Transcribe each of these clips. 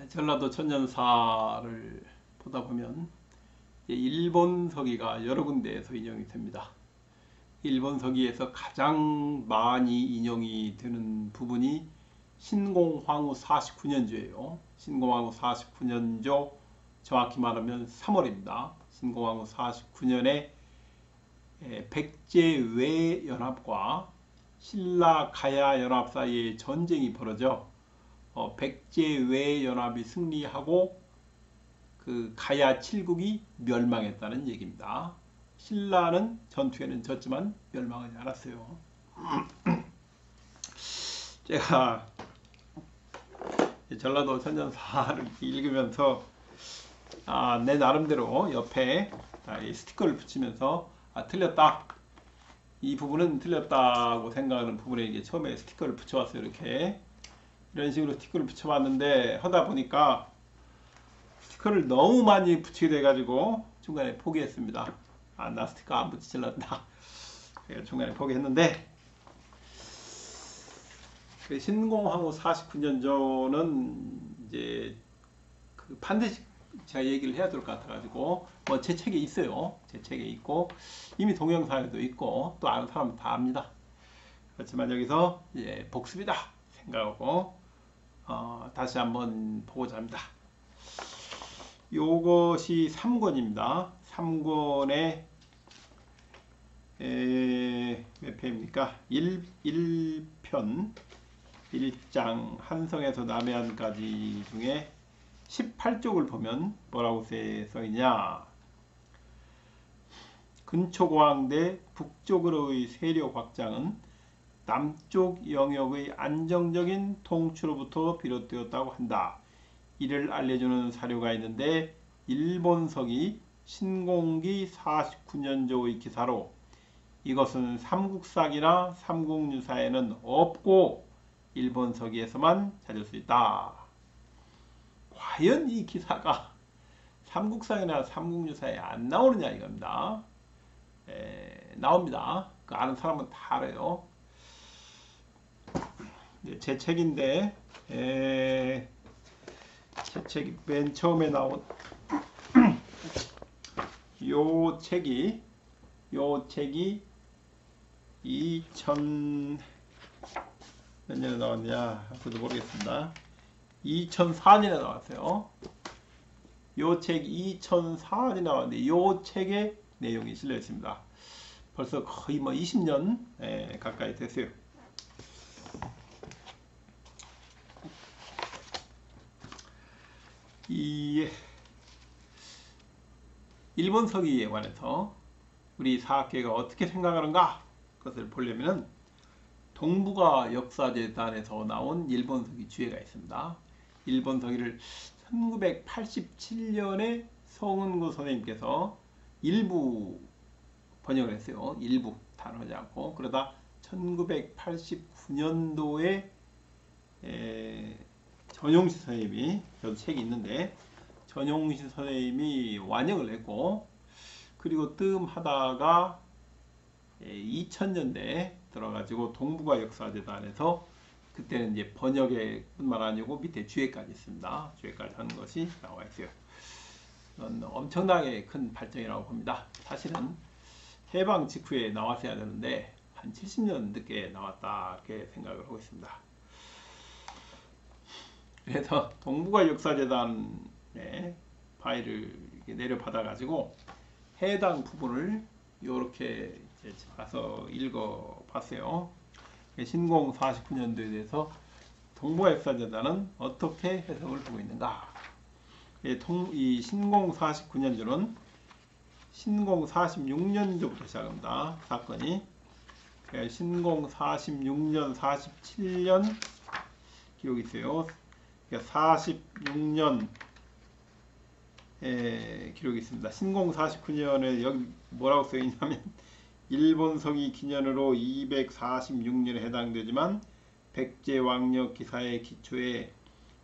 전라도 천년사를 보다 보면 일본 서기가 여러 군데에서 인용이 됩니다. 일본 서기에서 가장 많이 인용이 되는 부분이 신공황후 49년조예요. 신공황후 49년조, 정확히 말하면 3월입니다. 신공황후 49년에 백제외연합과 신라가야연합 사이에 전쟁이 벌어져 백제외연합이 승리하고 그 가야 7국이 멸망했다는 얘기입니다. 신라는 전투에는 졌지만 멸망하지 않았어요. 제가 전라도 천년사를 읽으면서 내 나름대로 옆에 스티커를 붙이면서 틀렸다, 이 부분은 틀렸다고 생각하는 부분에 이게 처음에 스티커를 붙여왔어요. 이렇게 이런 식으로 스티커를 붙여봤는데 하다 보니까 스티커를 너무 많이 붙이게 돼가지고 중간에 포기했습니다. 나 스티커 안 붙이질란다. 중간에 포기했는데, 그 신공황후 49년조는 이제 그 반드시 제가 얘기를 해야 될 것 같아가지고 제 책에 있어요. 제 책에 있고 이미 동영상에도 있고 또 아는 사람은 다 압니다. 그렇지만 여기서 복습이다 생각하고 다시 한번 보고자 합니다. 요것이 3권입니다. 3권의 몇 편입니까? 1편 1장 한성에서 남해안까지 중에 18쪽을 보면 뭐라고 써있냐. 근초고항대 북쪽으로의 세력 확장은 남쪽 영역의 안정적인 통치로부터 비롯되었다고 한다. 이를 알려주는 사료가 있는데 일본서기 신공기 49년조의 기사로 이것은 삼국사기나 삼국유사에는 없고 일본서기에서만 찾을 수 있다. 과연 이 기사가 삼국사기나 삼국유사에 안 나오느냐 이겁니다. 나옵니다. 그 아는 사람은 다 알아요. 제 책인데 제 책이 맨 처음에 나온 요 책이 2000 몇 년에 나왔냐 저도 모르겠습니다. 2004년에 나왔어요. 요 책이 2004년에 나왔는데 요 책에 내용이 실려 있습니다. 벌써 거의 20년 가까이 됐어요. 이 일본 서기에 관해서 우리 사학계가 어떻게 생각하는가 그것을 보려면 동북아 역사재단에서 나온 일본 서기 주해가 있습니다. 일본 서기를 1987년에 송은구 선생님께서 일부 번역을 했어요. 일부 다루지 않고. 그러다 1989년도에 전용시 선생님이, 저도 책이 있는데 전용시 선생님이 완역을 했고, 그리고 뜸하다가 2000년대에 들어가지고 동북아 역사재단에서 그때는 이제 번역에 뿐만 아니고 밑에 주해까지 있습니다. 주해까지 하는 것이 나와 있어요. 엄청나게 큰 발전이라고 봅니다. 사실은 해방 직후에 나왔어야 되는데 한 70년 늦게 나왔다 이렇게 생각을 하고 있습니다. 그래서 동북아 역사재단의 파일을 내려받아 가지고 해당 부분을 이렇게 가서 읽어봤어요. 신공 49년도에 대해서 동북아 역사재단은 어떻게 해석을 하고 있는가. 이 신공 49년도는 신공 46년도부터 시작합니다. 사건이. 신공 46년, 47년 기록이 있어요. 46년 기록이 있습니다. 신공 49년에 여기 뭐라고 써있냐면 일본 서기 기년으로 246년에 해당되지만 백제왕력 기사의 기초에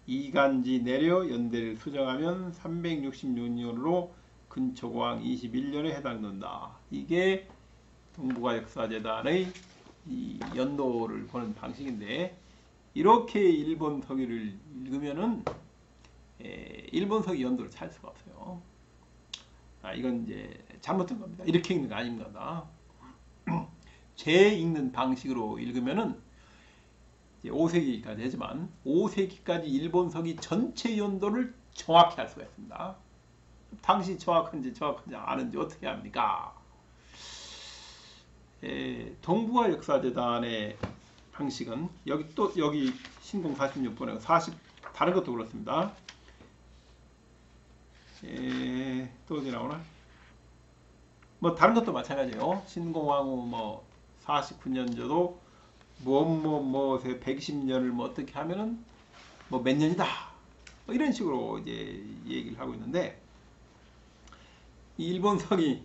이간지 내려 연대를 수정하면 366년으로 근초고항 21년에 해당된다. 이게 동북아 역사재단의 이 연도를 보는 방식인데, 이렇게 일본 서기를 읽으면은 일본서기 연도를 찾을 수가 없어요. 이건 이제 잘못된 겁니다. 이렇게 읽는 거 아닙니다. 제 읽는 방식으로 읽으면은 5세기까지 하지만 5세기까지 일본서기 전체 연도를 정확히 알 수가 있습니다. 당시 정확한지 아는지 어떻게 합니까? 동북아 역사재단의 방식은 여기 신공 46번에 다른 것도 그렇습니다. 또 어디 나오나? 뭐 다른 것도 마찬가지예요. 신공왕후 뭐 49년조도 뭐 120년을 뭐 어떻게 하면은 뭐 몇 년이다. 뭐 이런 식으로 이제 얘기를 하고 있는데, 이 일본서기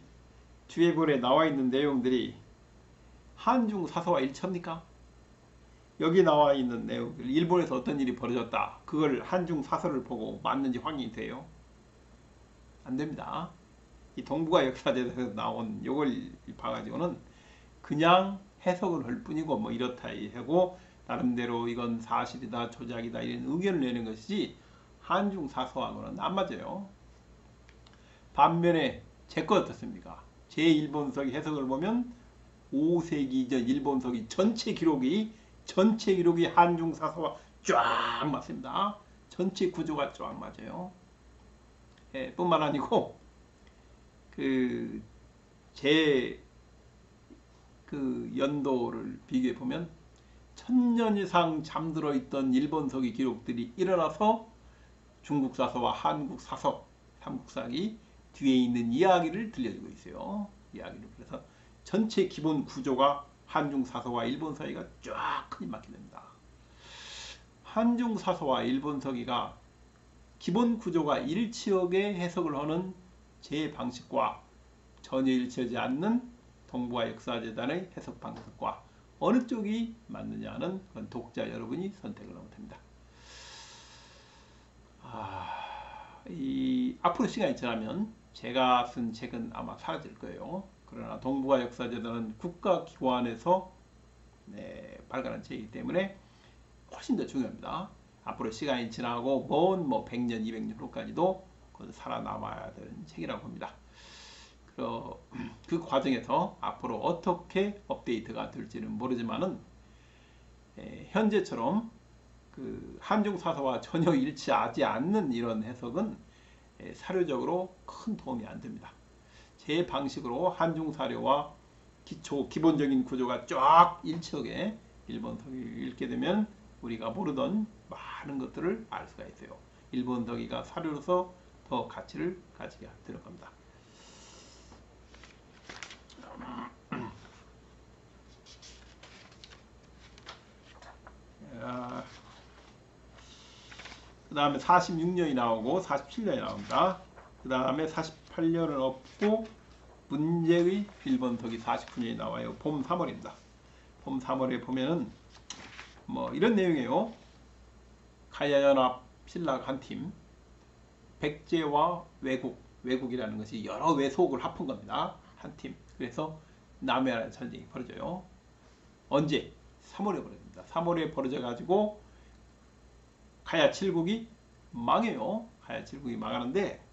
주예본에 나와 있는 내용들이 한중 사서와 일치합니까? 여기 나와 있는 내용들, 일본에서 어떤 일이 벌어졌다, 그걸 한중 사서를 보고 맞는지 확인이 돼요? 안 됩니다. 이 동북아 역사재에서 나온 요걸 봐가지고는 그냥 해석을 할 뿐이고 뭐 이렇다 하고 나름대로 이건 사실이다 조작이다 이런 의견을 내는 것이지 한중 사서하고는 안 맞아요. 반면에 제 거 어떻습니까? 제 일본서기 해석을 보면 5세기 전 일본서기 전체 기록이 한중 사서와 쫙 맞습니다. 전체 구조가 쫙 맞아요. 뿐만 아니고 제 연도를 비교해 보면 1000년 이상 잠들어 있던 일본서기 기록들이 일어나서 중국 사서와 한국 사서, 삼국사기 뒤에 있는 이야기를 들려주고 있어요. 그래서 전체 기본 구조가 한중 사서와 일본서기가 쫙 크게 맞게 됩니다. 한중 사서와 일본서기가 기본 구조가 일치하게 해석을 하는 제 방식과 전혀 일치하지 않는 동북아 역사재단의 해석 방식과 어느 쪽이 맞느냐는 그건 독자 여러분이 선택을 하면 됩니다. 앞으로 시간이 지나면 제가 쓴 책은 아마 사라질 거예요. 그러나 동북아 역사재단은 국가기관에서 발간한 책이기 때문에 훨씬 더 중요합니다. 앞으로 시간이 지나고 먼 100년, 200년 후까지도 살아남아야 되는 책이라고 봅니다. 그 과정에서 앞으로 어떻게 업데이트가 될지는 모르지만은 현재처럼 한중 사서와 전혀 일치하지 않는 이런 해석은 사료적으로 큰 도움이 안 됩니다. 제 방식으로 한중 사료와 기본적인 구조가 쫙 일치하게 일본서기를 읽게 되면 우리가 모르던 많은 것들을 알 수가 있어요. 일본서기가 사료로서 더 가치를 가지게 될 겁니다. 그 다음에 46년이 나오고 47년이 나옵니다. 그 다음에 48년을 얻고 문제의 일본서기 49년이 나와요. 봄 3월입니다. 봄 3월에 보면은 뭐 이런 내용이에요. 가야연합 신라가 한 팀, 백제와 외국이라는 것이 여러 외속을 합한 겁니다. 한 팀. 그래서 남해안의 전쟁이 벌어져요. 언제? 3월에 벌어집니다. 3월에 벌어져 가지고 가야 7국이 망해요. 가야 7국이 망하는데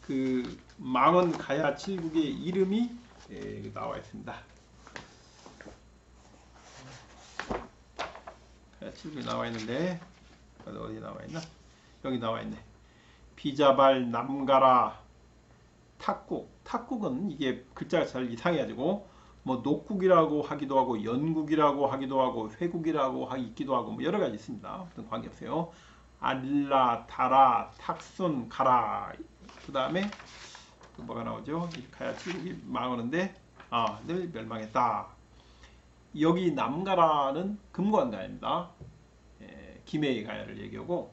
그 망한 가야 7국의 이름이 나와 있습니다. 가야 7국이 나와 있는데 어디 나와 있나? 여기 나와 있네. 비자발, 남가라, 탁국. 탁국은 이게 글자가 잘 이상해가지고 뭐 녹국이라고 하기도 하고 연국이라고 하기도 하고 회국이라고 하기도 하고 뭐 여러 가지 있습니다. 관계없어요. 알라, 다라, 탁순, 가라. 그 다음에 또 뭐가 나오죠? 가야 7국이 망하는데 늘 멸망했다. 여기 남가라는 금관가야입니다. 김해의 가야를 얘기하고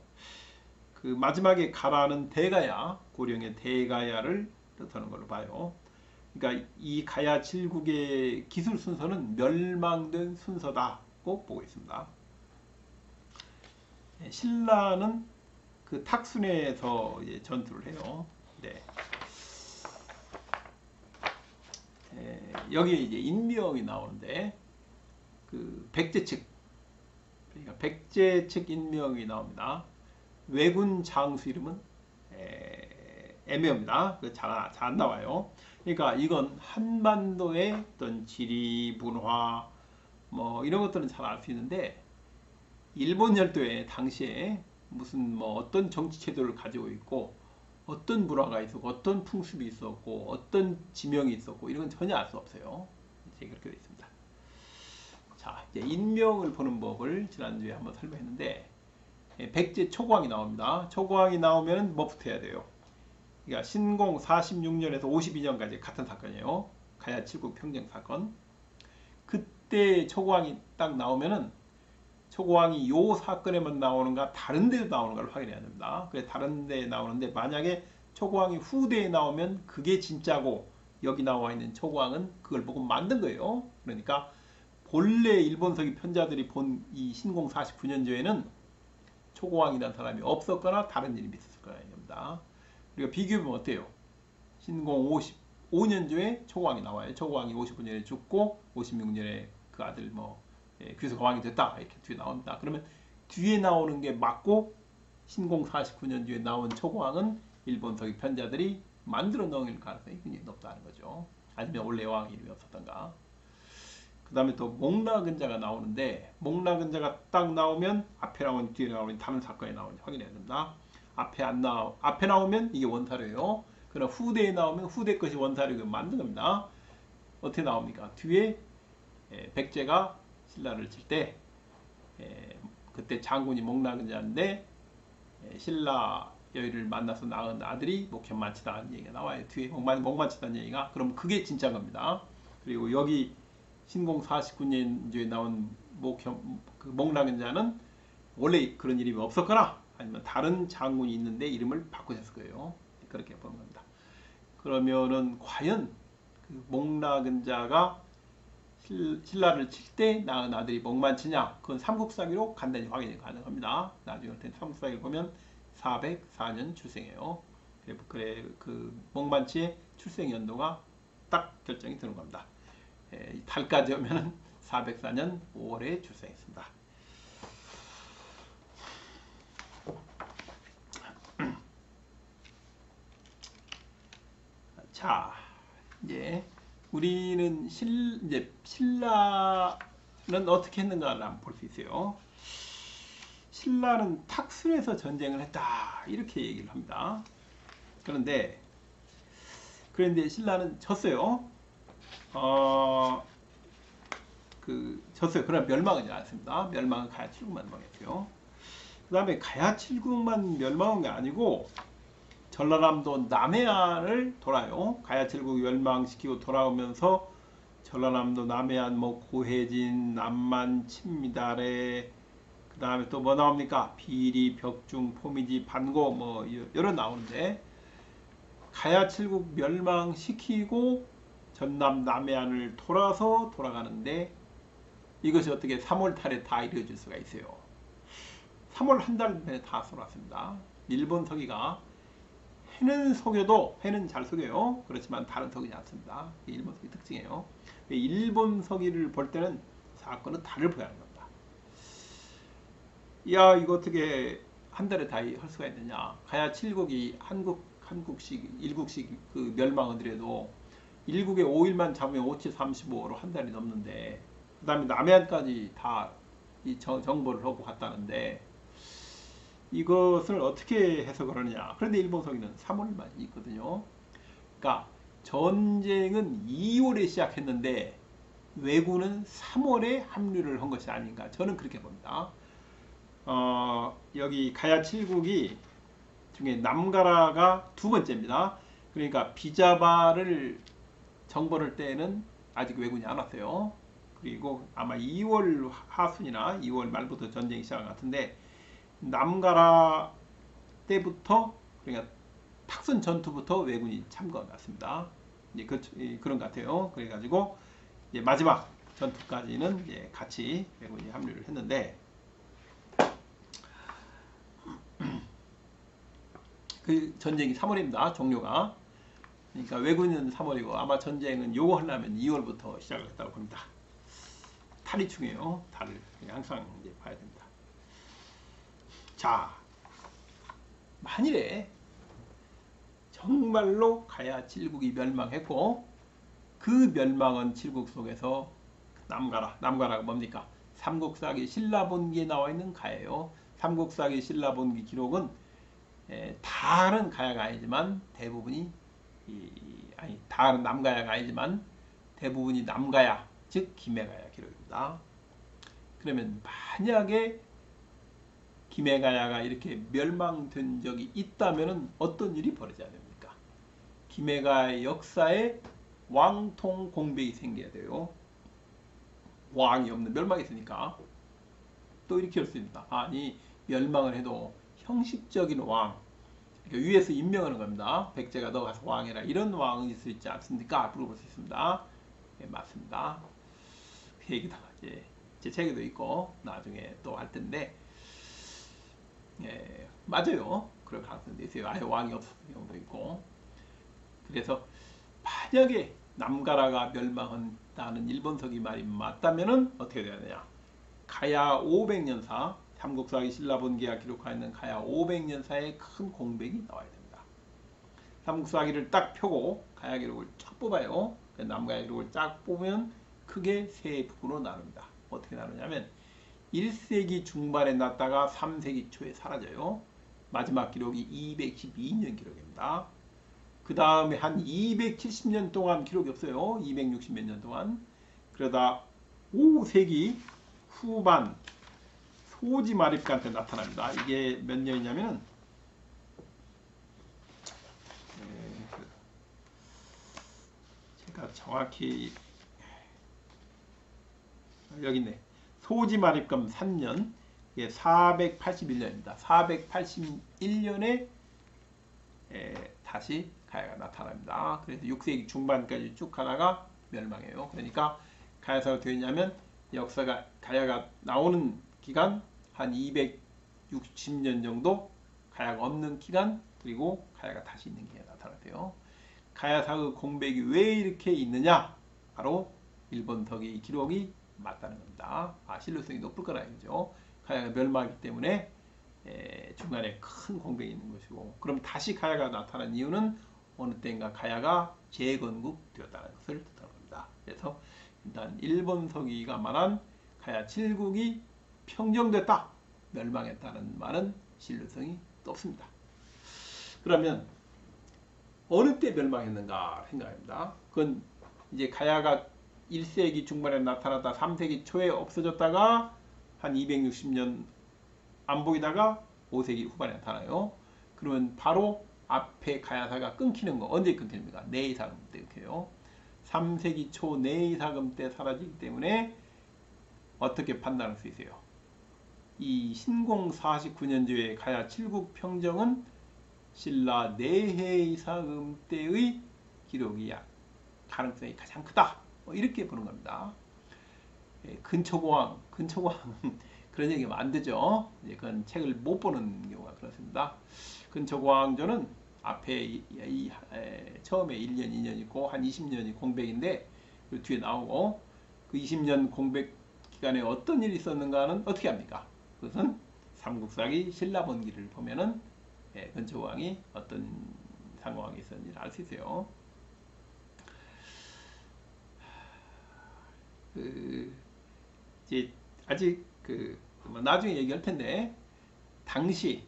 그 마지막에 가라는 대가야, 고령의 대가야를 뜻하는 걸로 봐요. 그러니까 이 가야 7국의 기술 순서는 멸망된 순서다고 보고 있습니다. 신라는 그 탁순에서 전투를 해요. 네. 여기 이제 인명이 나오는데 그 백제 측, 그러니까 백제 측 인명이 나옵니다. 왜군 장수 이름은 애매합니다. 잘 안 나와요. 그러니까 이건 한반도의 어떤 지리, 문화 뭐 이런 것들은 잘 알 수 있는데 일본 열도에 당시에 무슨 뭐 어떤 정치 제도를 가지고 있고 어떤 문화가 있었고 어떤 풍습이 있었고 어떤 지명이 있었고 이런 건 전혀 알 수 없어요. 이제 그렇게 되어 있습니다. 자, 이제 인명을 보는 법을 지난주에 한번 설명했는데 백제 초고왕이 나옵니다. 초고왕이 나오면 뭐부터 해야 돼요? 그러니까 신공 46년에서 52년까지 같은 사건이에요. 가야 칠국 평정 사건. 그때 초고왕이 딱 나오면은 초고왕이 요 사건에만 나오는가 다른 데도 나오는가를 확인해야 됩니다. 그래 다른 데 나오는데 만약에 초고왕이 후대에 나오면 그게 진짜고 여기 나와 있는 초고왕은 그걸 보고 만든 거예요. 그러니까 본래 일본서기 편자들이 본 이 신공 49년조에는 초고왕이라는 사람이 없었거나 다른 이름이 있었을 거입니다. 우리가 비교해보면 어때요? 신공 55년조에 초고왕이 나와요. 초고왕이 55년에 죽고 56년에 그 아들 그래서 거왕이 됐다 이렇게 뒤에 나옵니다. 그러면 뒤에 나오는 게 맞고 신공 49년조에 나온 초고왕은 일본 서기 편자들이 만들어 놓을 가능성이 굉장히 높다는 거죠. 아니면 원래 왕 이름이 없었던가. 그 다음에 또 목라근자가 나오는데 목라근자가 딱 나오면 앞에 나오는 뒤에 나오는 다른 사건이 나오는지 확인해야 됩니다. 앞에 나오면 이게 원사료예요. 그러나 후대에 나오면 후대 것이 원사료를 만든 겁니다. 어떻게 나옵니까? 뒤에 백제가 신라를 칠 때 그때 장군이 목라근자인데 신라 여인을 만나서 낳은 아들이 목현만치다는 얘기가 나와요. 뒤에 목만치다는 얘기가. 그럼 그게 진짜인 겁니다. 그리고 여기 신공 49년도에 나온 목라근자는 원래 그런 이름이 없었거나 아니면 다른 장군이 있는데 이름을 바꾸셨을 거예요. 그렇게 보는 겁니다. 그러면은 과연 그 목라근자가 신라를 칠 때 낳은 아들이 목만치냐? 그건 삼국사기로 간단히 확인이 가능합니다. 나중에 삼국사기를 보면 404년 출생이에요. 그래 그 목만치의 출생 연도가 딱 결정이 되는 겁니다. 달까지 오면 404년 5월에 출생했습니다. 자, 이제 우리는 이제 신라는 어떻게 했는가를 한번 볼 수 있어요. 신라는 탁순에서 전쟁을 했다 이렇게 얘기를 합니다. 그런데 신라는 졌어요. 졌어요. 그러나 멸망하지 않았습니다. 멸망은 가야 칠국만 멸망했고요. 그 다음에 가야 칠국만 멸망한 게 아니고 전라남도 남해안을 돌아요. 가야 칠국 멸망시키고 돌아오면서 전라남도 남해안 고해진, 남만, 침미달에 그 다음에 또 뭐 나옵니까? 비리, 벽중, 포미지, 반고 여러 나오는데 가야 칠국 멸망시키고 전남 남해안을 돌아서 돌아가는데 이것이 어떻게 3월 달에 다 이루어질 수가 있어요. 3월 한 달 전에 다 쏘았습니다. 일본 서기가 해는 속여도 해는 잘 속여요. 그렇지만 다른 속이지 않습니다. 일본 서기 특징이에요. 일본 서기를 볼 때는 사건은 달을 보야 하는 겁니다. 야 이거 어떻게 한 달에 다 할 수가 있느냐. 가야 칠국이 한국식 일국식 그 멸망하더라도 일국에 5일만 잡으면 5, 35로 한 달이 넘는데 그 다음에 남해안까지 다 이 정보를 하고 갔다는데 이것을 어떻게 해석을 하느냐. 그런데 일본 서기는 3월만 있거든요. 그러니까 전쟁은 2월에 시작했는데 왜군은 3월에 합류를 한 것이 아닌가. 저는 그렇게 봅니다. 여기 가야 칠국이 중에 남가라가 두 번째입니다. 그러니까 비자바를 정벌할 때는 아직 왜군이 안 왔어요. 그리고 아마 2월 하순이나 2월 말부터 전쟁이 시작한 것 같은데 남가라 때부터 그러니까 탁순 전투부터 왜군이 참가가 났습니다. 이제 그런 것 같아요. 그래가지고 이제 마지막 전투까지는 이제 같이 왜군이 합류를 했는데 그 전쟁이 3월입니다. 종료가. 그러니까 왜군은 3월이고 아마 전쟁은 요거 하려면 2월부터 시작을 했다고 봅니다. 달이 중요해요. 달을 항상 이제 봐야 됩니다. 자, 만일에 정말로 가야 칠국이 멸망했고 그 멸망한 칠국 속에서 남가라가 뭡니까? 삼국사기 신라본기에 나와 있는 가예요. 삼국사기 신라본기 기록은 다는 가야가 아니지만 대부분이 다는 남가야가 아니지만 대부분이 남가야, 즉 김해가야 기록입니다. 그러면 만약에 김해가야가 이렇게 멸망된 적이 있다면 어떤 일이 벌어져야 됩니까? 김해가의 역사에 왕통 공백이 생겨야 돼요. 왕이 없는 멸망이 있으니까 또 이렇게 할 수 있습니다. 아니 멸망을 해도 형식적인 왕, 그러니까 위에서 임명하는 겁니다. 백제가 너 가서 왕해라 이런 왕이 있을 수 있지 않습니까? 물어볼 수 있습니다. 네, 맞습니다. 그 얘기도 이제 제 책에도 있고 나중에 또 할 텐데 맞아요. 그럴 가능성도 있어요. 아예 왕이 없었던 경우도 있고. 그래서 만약에 남가라가 멸망한다는 일본서기 말이 맞다면은 어떻게 돼야 되냐? 가야 500년사, 삼국사기 신라본기가 기록하여 있는 가야 500년사에 큰 공백이 나와야 됩니다. 삼국사기를 딱 펴고 가야 기록을 쫙 뽑아요. 남가야 기록을 쫙 뽑으면 크게 세 부분으로 나눕니다. 어떻게 나누냐면 1세기 중반에 났다가 3세기 초에 사라져요. 마지막 기록이 212년 기록입니다. 그 다음에 한 270년 동안 기록이 없어요. 260 몇 년 동안. 그러다 5세기 후반 소지마립간때 나타납니다. 이게 몇 년이냐면 제가 정확히 여기 있네. 소지마립감 3년, 이게 481년입니다. 481년에 다시 가야가 나타납니다. 그래서 6세기 중반까지 쭉 가다가 멸망해요. 그러니까 가야사가 어떻게 되냐면 역사가 가야가 나오는 기간 한 260년 정도, 가야가 없는 기간, 그리고 가야가 다시 있는 기간이 나타나요. 가야사의 공백이 왜 이렇게 있느냐? 바로 일본서기 기록이 맞다는 겁니다. 신뢰성이 높을 거라 이거죠. 가야가 멸망하기 때문에 중간에 큰 공백이 있는 것이고, 그럼 다시 가야가 나타난 이유는 어느 때인가 가야가 재건국되었다는 것을 뜻하는 겁니다. 그래서 일단 일본서기가 말한 가야 7국이 평정됐다, 멸망했다는 말은 신뢰성이 높습니다. 그러면 어느 때 멸망했는가 생각합니다. 그건 이제 가야가 1세기 중반에 나타났다 3세기 초에 없어졌다가 한 260년 안 보이다가 5세기 후반에 나타나요. 그러면 바로 앞에 가야사가 끊기는 거 언제 끊깁니까? 내이사금 때 끊겨요. 3세기 초 내이사금 때 사라지기 때문에 어떻게 판단할 수 있어요? 이 신공 49년조의 가야 7국 평정은 신라 내해이사금 때의 기록이 가능성이 가장 크다. 이렇게 보는 겁니다. 근초고왕 그런 얘기하면 안 되죠. 그건 책을 못 보는 경우가 그렇습니다. 근초고왕조는 앞에 처음에 1년, 2년 있고 한 20년이 공백인데 그 뒤에 나오고, 그 20년 공백 기간에 어떤 일이 있었는가는 어떻게 합니까? 그것은 삼국사기 신라본기를 보면은 근초고왕이 어떤 상황이 있었는지 알 수 있어요. 이제 아직 나중에 얘기할 텐데, 당시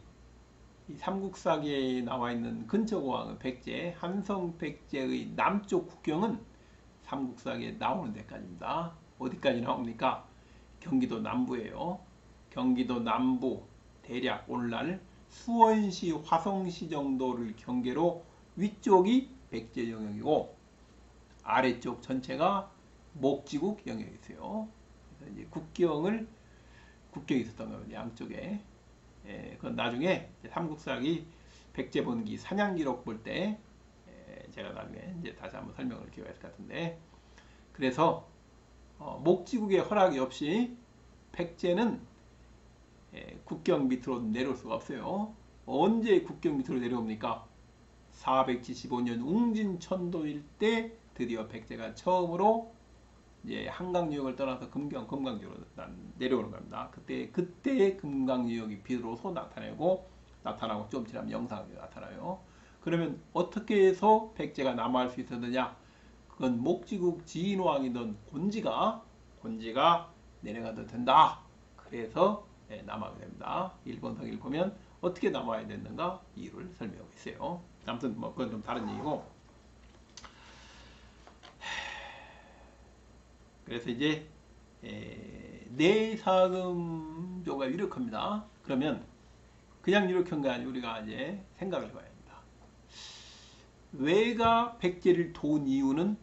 이 삼국사기에 나와 있는 근초고왕의 백제, 한성 백제의 남쪽 국경은 삼국사기에 나오는 데까지입니다. 어디까지 나옵니까? 경기도 남부예요. 경기도 남부 대략 오늘날 수원시, 화성시 정도를 경계로 위쪽이 백제 영역이고 아래쪽 전체가 목지국 영역이 있어요. 그래서 이제 국경이 있었던 겁니다. 양쪽에. 그건 나중에 삼국사기 백제본기 사냥기록 볼 때 제가 나중에 이제 다시 한번 설명을 기억할 것 같은데, 그래서 목지국의 허락이 없이 백제는 국경 밑으로 내려올 수가 없어요. 언제 국경 밑으로 내려옵니까? 475년 웅진천도일 때 드디어 백제가 처음으로 이제 한강유역을 떠나서 금강지로 내려오는 겁니다. 그때의 금강유역이 비로소 나타내고 나타나고 좀 지나면 영상이 나타나요. 그러면 어떻게 해서 백제가 남아할 수 있었느냐? 그건 목지국 지인왕이던 곤지가 내려가도 된다. 그래서 남아게 됩니다. 일본 성일 보면 어떻게 남아야 됐는가 이유를 설명하고 있어요. 아무튼 뭐 그건 좀 다른 얘기고. 그래서 이제 내사금조가 유력합니다. 그러면 그냥 유력한 게 아니고 우리가 이제 생각을 해봐야 합니다. 왜가 백제를 도운 이유는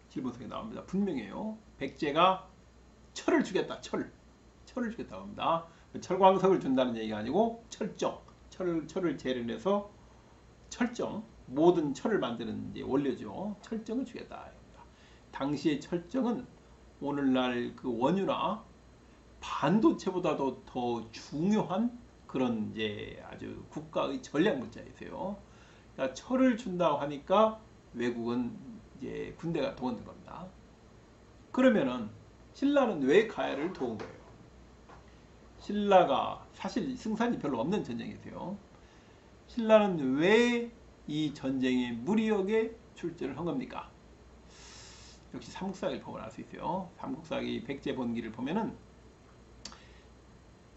질본석에 나옵니다. 분명해요. 백제가 철을 주겠다. 철을 주겠다고 합니다. 철광석을 준다는 얘기가 아니고 철을 재련해서 모든 철을 만드는 이제 원료죠. 철정을 주겠다 합니다. 당시의 철정은 오늘날 그 원유나 반도체보다도 더 중요한 그런 이제 아주 국가의 전략 물자이세요. 그러니까 철을 준다고 하니까 외국은 이제 군대가 도와는 겁니다. 그러면은 신라는 왜 가야를 도운 거예요? 신라가 사실 승산이 별로 없는 전쟁이세요. 신라는 왜 이 전쟁에 무리하게 출전을 한 겁니까? 역시 삼국사기를 보면 알 수 있어요. 삼국사기 백제본기를 보면은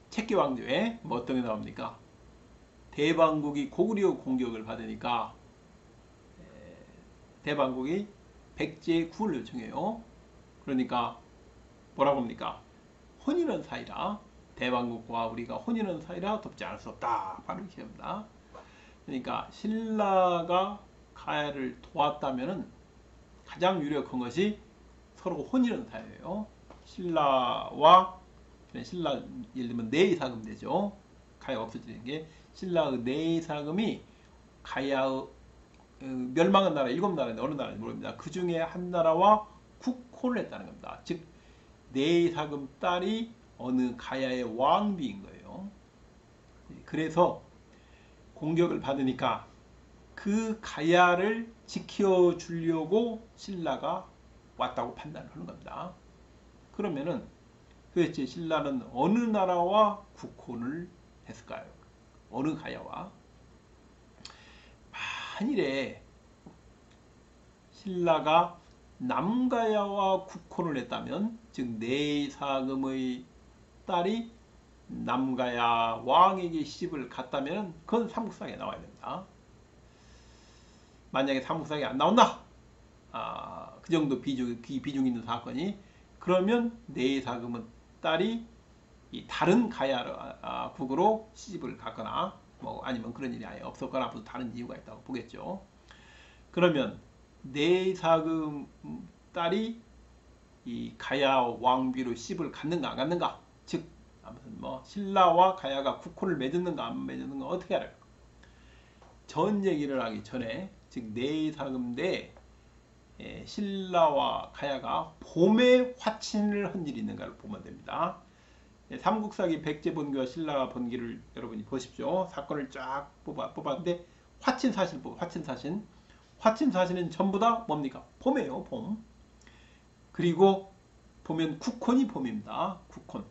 책기왕조에 뭐 어떤 게 나옵니까? 대방국이 고구려 공격을 받으니까 대방국이 백제의 구을 요청해요. 그러니까 뭐라고 합니까? 혼인한 사이라 대방국과 우리가 혼인한 사이라 돕지 않을 수 없다. 바로 이렇게 합니다. 그러니까 신라가 가야를 도왔다면은 가장 유력한 것이 서로 혼인한 사이예요. 신라 예를 들면 내의사금 되죠. 가야가 없어지는 게 신라의 내의사금이 가야의 멸망한 나라 7나라인데 어느 나라인지 모릅니다. 그 중에 한 나라와 국혼을 했다는 겁니다. 즉 내의사금 딸이 어느 가야의 왕비인 거예요. 그래서 공격을 받으니까 그 가야를 지켜주려고 신라가 왔다고 판단을 하는 겁니다. 그러면은 도대체 신라는 어느 나라와 국혼을 했을까요? 어느 가야와? 만일에 신라가 남가야와 국혼을 했다면, 즉 내사금의 딸이 남가야 왕에게 시집을 갔다면 그건 삼국사기에 나와야 됩니다. 만약에 삼국사기에 안 나온다, 그 정도 비중 있는 사건이, 그러면 내사금은 딸이 이 다른 가야 국으로 시집을 갔거나 뭐 아니면 그런 일이 아예 없었거나 무슨 다른 이유가 있다고 보겠죠. 그러면 내사금 딸이 이 가야 왕비로 시집을 갔는가 안 갔는가, 즉 아무튼 뭐 신라와 가야가 국혼을 맺었는가 안 맺었는가 어떻게 알아요? 전쟁이 일어나기 전에, 즉 내사금 때 신라와 가야가 봄에 화친을 한 일이 있는가를 보면 됩니다. 삼국사기 백제본기와 신라 본기를 여러분이 보십시오. 사건을 쫙 뽑았는데 화친사실 화친사실은 전부 다 뭡니까? 봄이에요. 봄. 그리고 보면 국혼이 봄입니다. 국혼.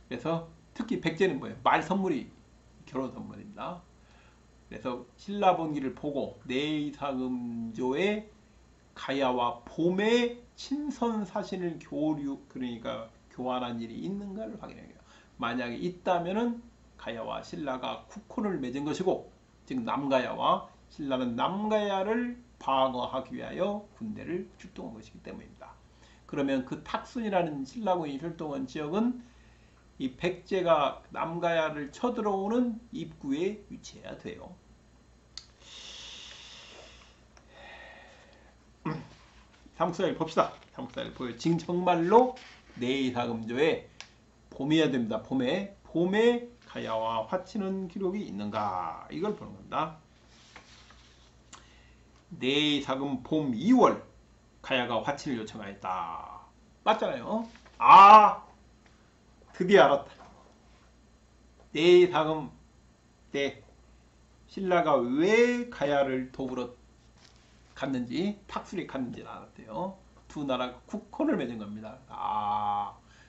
그래서 특히 백제는 뭐예요? 말 선물이 결혼 선물입니다. 그래서 신라 본기를 보고 내의사금조의 가야와 봄에 친선 사신을 그러니까 교환한 일이 있는가를 확인해야 해요. 만약에 있다면은 가야와 신라가 국혼을 맺은 것이고, 즉 남가야와 신라는 남가야를 방어하기 위하여 군대를 출동한 것이기 때문입니다. 그러면 그 탁순이라는 신라군이 출동한 지역은 이 백제가 남가야를 쳐들어오는 입구에 위치해야 돼요. 삼국사를 봅시다. 삼국사를 보여. 지금 정말로 내의사금조에 봄이어야 됩니다. 봄에 가야와 화치는 기록이 있는가, 이걸 보는 겁니다. 내의사금 봄 2월 가야가 화친을 요청하였다. 맞잖아요. 드디어 알았다. 내의사금 때 신라가 왜 가야를 도우러 갔는지, 탁술이 갔는지를 알았대요. 두 나라가 국혼을 맺은 겁니다.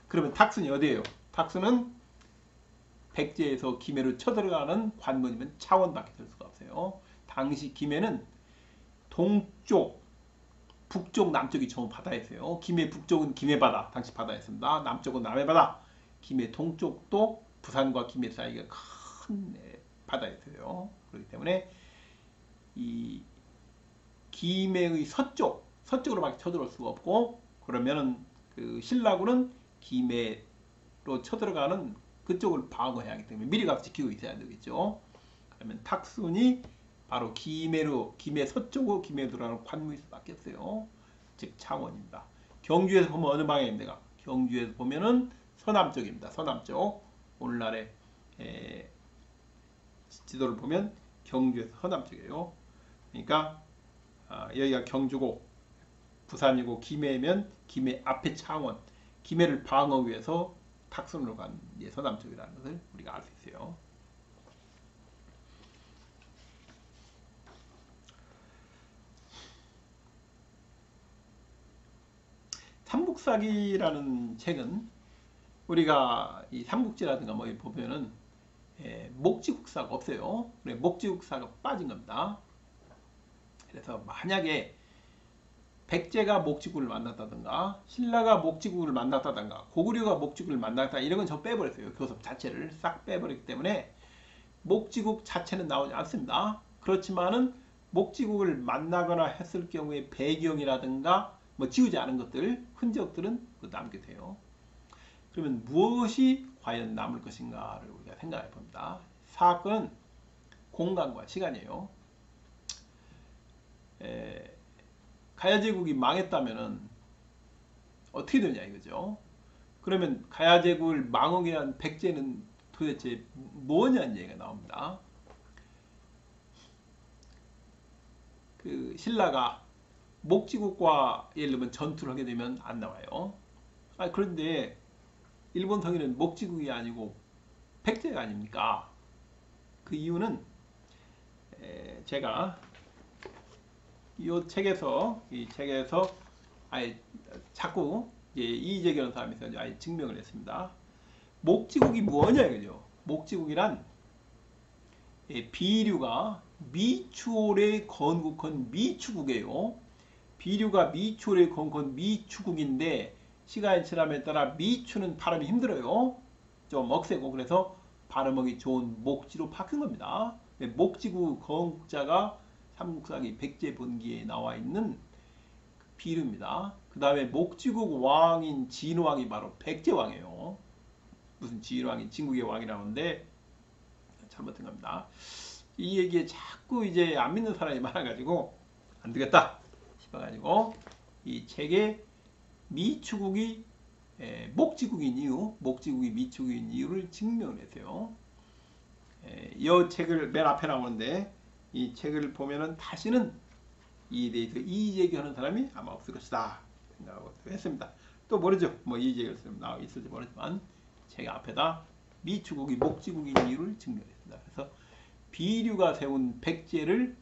그러면 탁순이 어디예요? 탁순은 백제에서 김해로 쳐들어가는 관문이면 창원밖에 될 수가 없어요. 당시 김해는 동쪽, 북쪽, 남쪽이 전부 바다였어요. 김해 북쪽은 김해바다, 당시 바다였습니다. 남쪽은 남해바다. 김해 동쪽도 부산과 김해 사이가 큰 바다였어요. 그렇기 때문에 이 김해의 서쪽으로밖에 쳐들어올 수가 없고, 그러면은 그 신라군은 김해로 쳐들어가는 그쪽을 방어해야 하기 때문에 미리 가서 지키고 있어야 되겠죠. 그러면 탁순이 바로 김해 서쪽으로 김해로 들어가는 관문일 수밖에 없어요. 즉 창원입니다. 경주에서 보면 어느 방향입니까? 경주에서 보면은 서남쪽입니다. 서남쪽. 오늘날의 지도를 보면 경주에서 서남쪽이에요. 그러니까 여기가 경주고 부산이고 김해면 김해 앞에 창원, 김해를 방어하기 위해서 탁순으로 간 서남쪽이라는 것을 우리가 알 수 있어요. 삼국사기라는 책은 우리가 이 삼국지라든가 뭐 보면은 목지국사가 없어요. 목지국사가 빠진 겁니다. 그래서 만약에 백제가 목지국을 만났다든가 신라가 목지국을 만났다든가 고구려가 목지국을 만났다, 이런 건 저 빼버렸어요. 교섭 자체를 싹 빼버렸기 때문에 목지국 자체는 나오지 않습니다. 그렇지만은 목지국을 만나거나 했을 경우에 배경이라든가 뭐 지우지 않은 것들, 흔적들은 남게 돼요. 그러면 무엇이 과연 남을 것인가를 우리가 생각해 봅니다. 사건은 공간과 시간이에요. 가야제국이 망했다면은 어떻게 되냐 이거죠. 그러면 가야제국을 망하게 한 백제는 도대체 뭐냐는 얘기가 나옵니다. 그 신라가 목지국과 예를 들면 전투를 하게 되면 안 나와요. 그런데 일본 성인은 목지국이 아니고 백제가 아닙니까? 그 이유는 제가 이 책에서 아예 자꾸 이의제기하는 사람이 아예 증명을 했습니다. 목지국이 뭐냐 이거죠. 목지국이란 비류가 미추홀에 건국한 미추국이에요. 비류가 미추홀에 건국한 미추국인데 시간이 지남에 따라 미추는 발음이 힘들어요. 좀 억세고, 그래서 발음하기 좋은 목지로 바뀐 겁니다. 목지국 건국자가 삼국사기 백제본기에 나와 있는 비류입니다. 그 다음에 목지국 왕인 진왕이 바로 백제왕이에요. 무슨 진왕이 진국의 왕이라는데 잘못된 겁니다. 이 얘기에 자꾸 이제 안 믿는 사람이 많아가지고 안 되겠다 싶어가지고 이 책에 미추국이 목지국인 이유, 목지국이 미추국인 이유를 증명을 했어요. 이 책을 맨 앞에 나오는데 이 책을 보면은 다시는 이에 대해서 이의제기하는 사람이 아마 없을 것이다 생각하고 했습니다. 또 모르죠. 뭐 이의제기할 사람이 나와 있을지 모르지만 책 앞에다 미추국이 목지국인 이유를 증명했습니다. 그래서 비류가 세운 백제를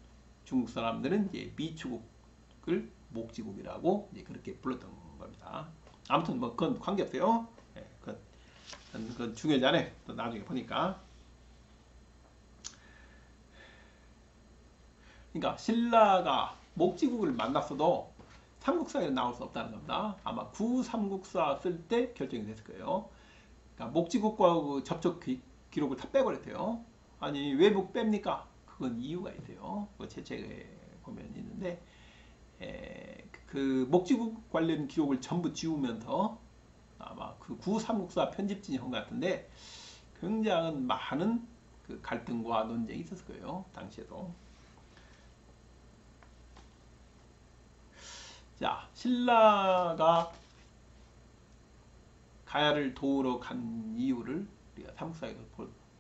중국 사람들은 이제 미추국을 목지국이라고 이제 그렇게 불렀던 겁니다. 아무튼 뭐 그건 관계없어요. 그건 중요하지 않아요. 또 나중에 보니까. 그러니까 신라가 목지국을 만났어도 삼국사에 나올 수 없다는 겁니다. 아마 구삼국사 쓸 때 결정이 됐을 거예요. 그러니까 목지국과 그 접촉 기록을 다 빼버렸대요. 아니 왜 못 뺍니까? 그건 이유가 있어요. 제 책에 보면 있는데 그 목지국 관련 기록을 전부 지우면서 아마 그 구삼국사 편집진이 한 것 같은데 굉장히 많은 그 갈등과 논쟁이 있었을 거예요. 당시에도. 자, 신라가 가야를 도우러 간 이유를 우리가 삼국사에서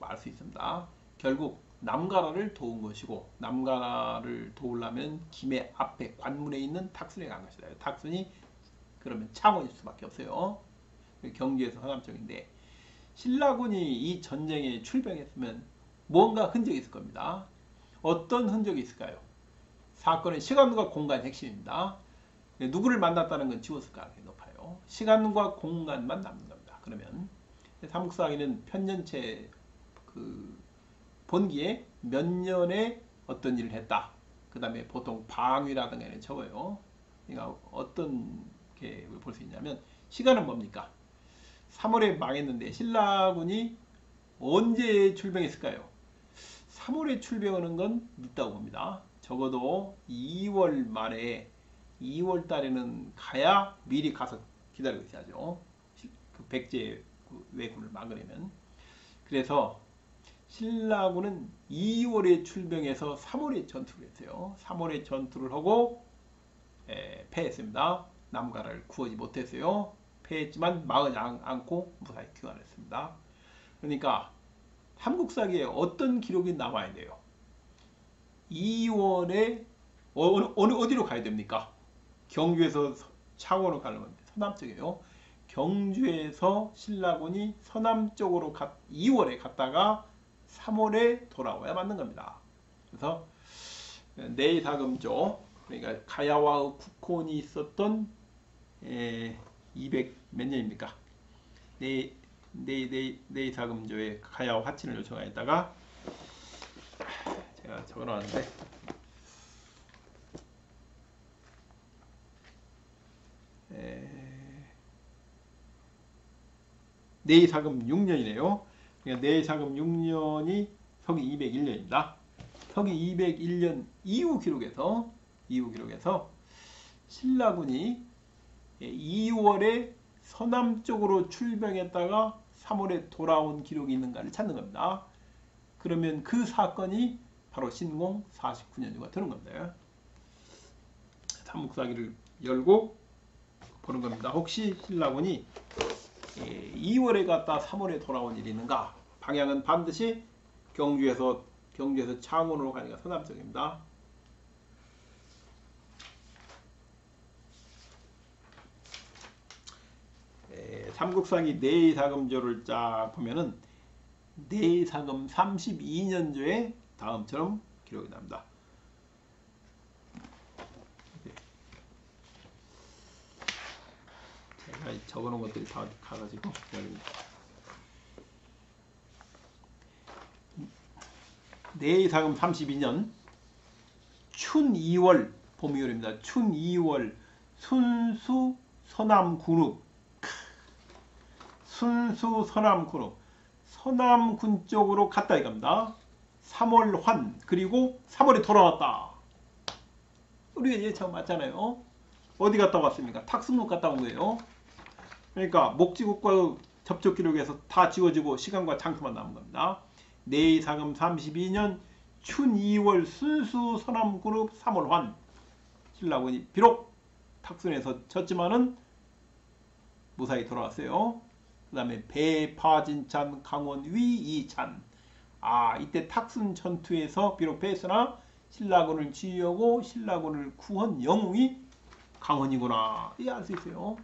알 수 있습니다. 결국 남가라를 도운 것이고, 남가라를 도우려면 김해 앞에 관문에 있는 탁순에 간 것이다. 탁순이 그러면 창원일 수밖에 없어요. 경주에서 서남쪽인데 신라군이 이 전쟁에 출병했으면 뭔가 흔적이 있을 겁니다. 어떤 흔적이 있을까요? 사건의 시간과 공간이 핵심입니다. 누구를 만났다는 건 지웠을 가능성이 높아요. 시간과 공간만 남는 겁니다. 그러면 삼국사기는 편년체 그 본기에 몇 년에 어떤 일을 했다. 그 다음에 보통 방위라든가 적어요. 그러니까 어떤 게 볼 수 있냐면 시간은 뭡니까? 3월에 망했는데 신라군이 언제 출병했을까요? 3월에 출병하는 건 늦다고 봅니다. 적어도 2월 말에 2월 달에는 가야 미리 가서 기다리고 있어야죠. 그 백제 왜군을 막으려면. 그래서 신라군은 2월에 출병해서 3월에 전투를 했어요. 3월에 전투를 하고 패했습니다. 남가를 구하지 못했어요. 패했지만 막지 않고 무사히 귀환했습니다. 그러니까 삼국사기에 어떤 기록이 남아야 돼요? 2월에 어디로 가야 됩니까? 경주에서 창원으로 가려면 서남쪽이에요. 경주에서 신라군이 서남쪽으로 2월에 갔다가 3월에 돌아와야 맞는 겁니다. 그래서 내사금조, 그러니까 가야와 국혼이 있었던 200 몇 년입니까? 내사금조에 가야와 화친을 요청하였다가 제가 적어놨는데 내사금 6년이네요. 그러니까 내사금 6년이 서기 201년입니다. 서기 201년 이후 기록에서 신라군이 2월에 서남쪽으로 출병했다가 3월에 돌아온 기록이 있는가를 찾는 겁니다. 그러면 그 사건이 바로 신공 49년도가 되는 겁니다. 삼국사기를 열고 보는 겁니다. 혹시 신라군이 2월에 갔다 3월에 돌아온 일이 있는가? 방향은 반드시 경주에서 창원으로 가니까 서남쪽입니다. 삼국사기 내사금조를 쫙 보면은 내사금 32년조에 다음처럼 기록이 납니다. 제가 적어놓은 것들이 다 가가지고 내사금 32년 춘 2월 봄이월입니다. 춘 2월 순수 서남군읍 서남군 쪽으로 갔다 이겁니다. 3월 환 그리고 3월에 돌아왔다. 우리가 예측 맞잖아요. 어디 갔다 왔습니까? 탁승로 갔다 온 거예요. 그러니까 목지국과 접촉 기록에서 다 지워지고 시간과 장소만 남은 겁니다. 내사금 32년 춘 2월 순수 서남군읍 3월 환 신라군이 비록 탁순에서 졌지만은 무사히 돌아왔어요. 그 다음에 배파진찬 강원 위이찬 이때 탁순 전투에서 비록 패했으나 신라군을 지휘하고 신라군을 구한 영웅이 강원이구나 이게 알 수 있어요.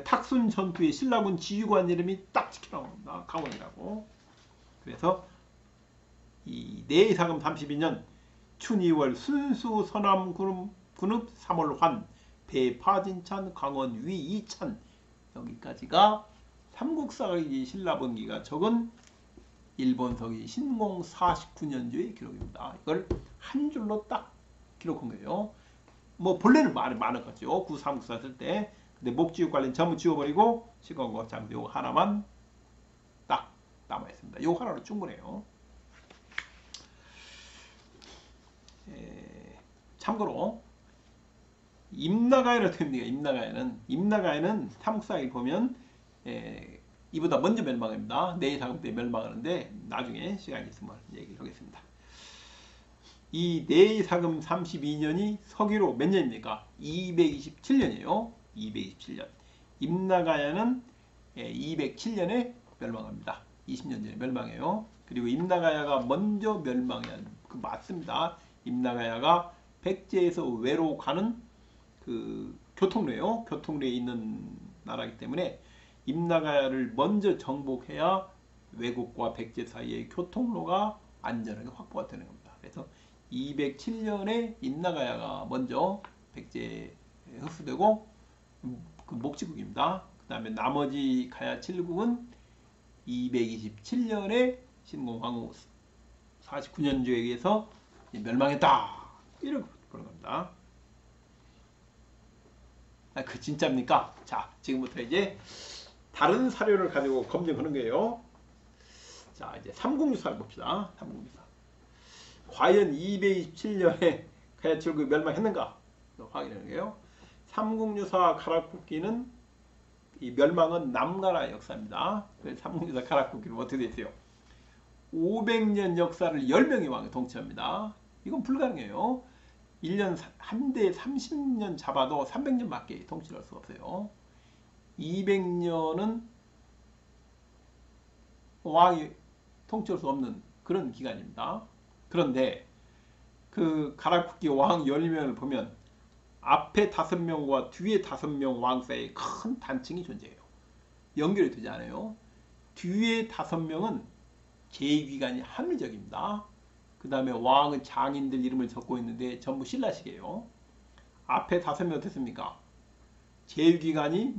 탁순 전투에 신라군 지휘관 이름이 딱 찍혀나옵니다. 강원이라고. 그래서 이 내사금 32년 춘 2월 순수 서남군읍 3월 환 배파진찬 강원 위이찬 여기까지가 삼국사기 신라본기가 적은 일본서기 신공 49년조의 기록입니다. 이걸 한 줄로 딱 기록한 거예요. 뭐 본래는 많은 거죠. 구삼국사 쓸 때. 근데 목지국 관련 전부 지워버리고 시간과 장소 요거 하나만 딱 남아 있습니다. 요거 하나로 충분해요. 참고로 임나가야는 어떻게 됩니까? 임나가야는 삼국사기 보면 이보다 먼저 멸망합니다. 내사금 때 멸망하는데 나중에 시간이 있으면 얘기를 하겠습니다. 이 내사금 32년이 서기로 몇 년입니까? 227년이에요. 227년. 임나가야는 207년에 멸망합니다. 20년 전에 멸망해요. 그리고 임나가야가 먼저 멸망한 그 맞습니다. 임나가야가 백제에서 외로 가는 그 교통로예요. 교통로에 있는 나라이기 때문에 임나가야를 먼저 정복해야 외국과 백제 사이의 교통로가 안전하게 확보가 되는 겁니다. 그래서 207년에 임나가야가 먼저 백제에 흡수되고 그 목지국입니다. 그 다음에 나머지 가야 7국은 227년에 신공황후 49년주에 의해서 멸망했다. 이렇게 보는 겁니다. 그 진짜입니까? 자, 지금부터 이제 다른 사료를 가지고 검증하는 거예요. 자, 이제 삼국유사를 봅시다. 삼국유사. 과연 227년에 가야철국이 멸망했는가? 확인하는 거예요. 삼국유사 가락국기는 이 멸망은 남나라의 역사입니다. 그래서 삼국유사 가락국기는 어떻게 되어 있어요? 500년 역사를 10명의 왕이 통치합니다. 이건 불가능해요. 1년 한 대에 30년 잡아도 300년밖에 통치를 할 수가 없어요. 200년은 왕이 통치할 수 없는 그런 기간입니다. 그런데 그 가락국기 왕 10명을 보면 앞에 5명과 뒤에 5명 왕 사이에 큰 단층이 존재해요. 연결이 되지 않아요. 뒤에 5명은 제2기관이 합리적입니다. 그 다음에 왕은 장인들 이름을 적고 있는데 전부 신라식이에요. 앞에 5명 어떻습니까? 제2기관이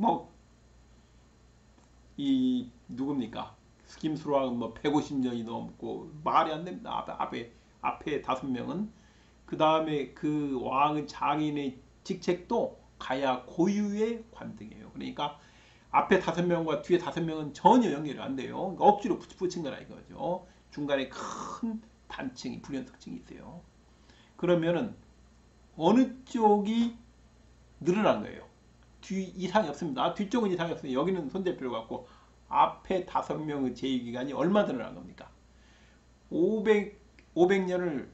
누굽니까? 김수로왕은 150년이 넘고 말이 안 됩니다. 앞에 5명은. 그 다음에 그 왕은 장인의 직책도 가야 고유의 관등이에요. 그러니까 앞에 5명과 뒤에 5명은 전혀 연결이 안 돼요. 그러니까 억지로 붙인 거라 이거죠. 중간에 큰 단층이 불연 특징이 있어요. 그러면은 어느 쪽이 늘어난 거예요. 뒤 이상이 없습니다. 뒤쪽은 이상이 없어요. 여기는 손댈 필요가 없고 앞에 5명의 제2기간이 얼마 늘어난 겁니까? 500년을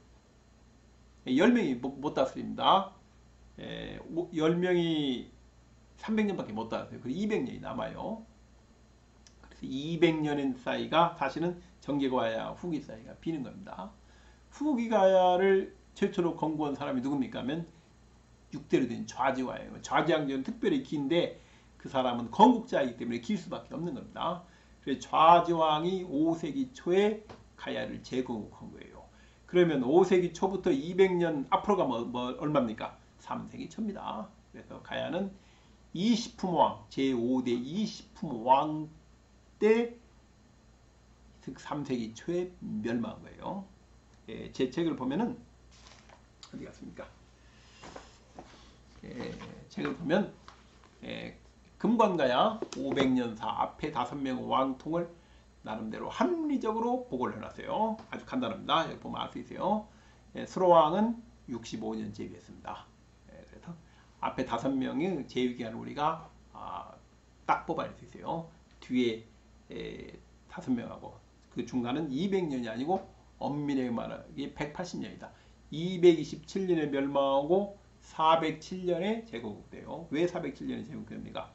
10명이 못 다스립니다. 10명이 300년밖에 못 다스려요. 그리고 200년이 남아요. 그래서 200년의 사이가 사실은 정계가야 후기 사이가 비는 겁니다. 후기가야를 최초로 건국한 사람이 누굽니까? 하면 6대로 된 좌지와예요. 좌지왕조는 특별히 긴데 그 사람은 건국자이기 때문에 길 수밖에 없는 겁니다. 그래서 좌지왕이 5세기 초에 가야를 재건국한 거예요. 그러면 5세기 초부터 200년 앞으로 가면 얼마입니까? 3세기 초입니다. 그래서 가야는 이시품왕 제5대 이시품왕 때 3세기 초에 멸망한 거예요. 제 책을 보면은 어디 갔습니까? 책을 보면 금관가야 500년사 앞에 5명의 왕통을 나름대로 합리적으로 보고를 해놨어요. 아주 간단합니다. 여기 보면 알 수 있어요. 수로왕은 65년 제위했습니다. 그래서 앞에 5명의 제위기간을 우리가 딱 뽑아낼 수 있어요. 뒤에 5명하고 그 중간은 200년이 아니고 엄밀하게 말하기 180년이다. 227년에 멸망하고 407년에 재건국돼요. 왜 407년에 재건국됩니까?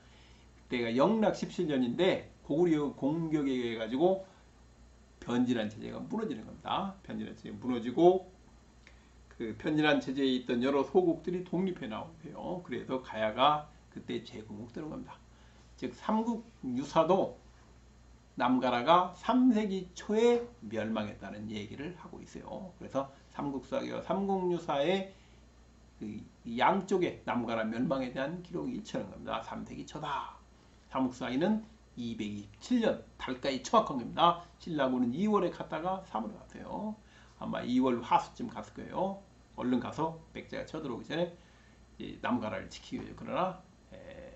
그때가 영락 17년인데 고구려 공격에 의해 가지고 변질한 체제가 무너지는 겁니다. 변질한 체제가 무너지고 그 변질한 체제에 있던 여러 소국들이 독립해 나오고요. 그래서 가야가 그때 재건국되는 겁니다. 즉 삼국유사도 남가라가 3세기 초에 멸망했다는 얘기를 하고 있어요. 그래서 삼국사와 삼국유사의 그 양쪽에 남가라 멸망에 대한 기록이 일치하는 겁니다. 3세기 초다. 삼국사에는 227년 달가이 초박한 겁니다. 신라군은 2월에 갔다가 3월에 갔어요. 아마 2월 하수쯤 갔을 거예요. 얼른 가서 백제가 쳐들어오기 전에 남가라를 지키기 위해 그러나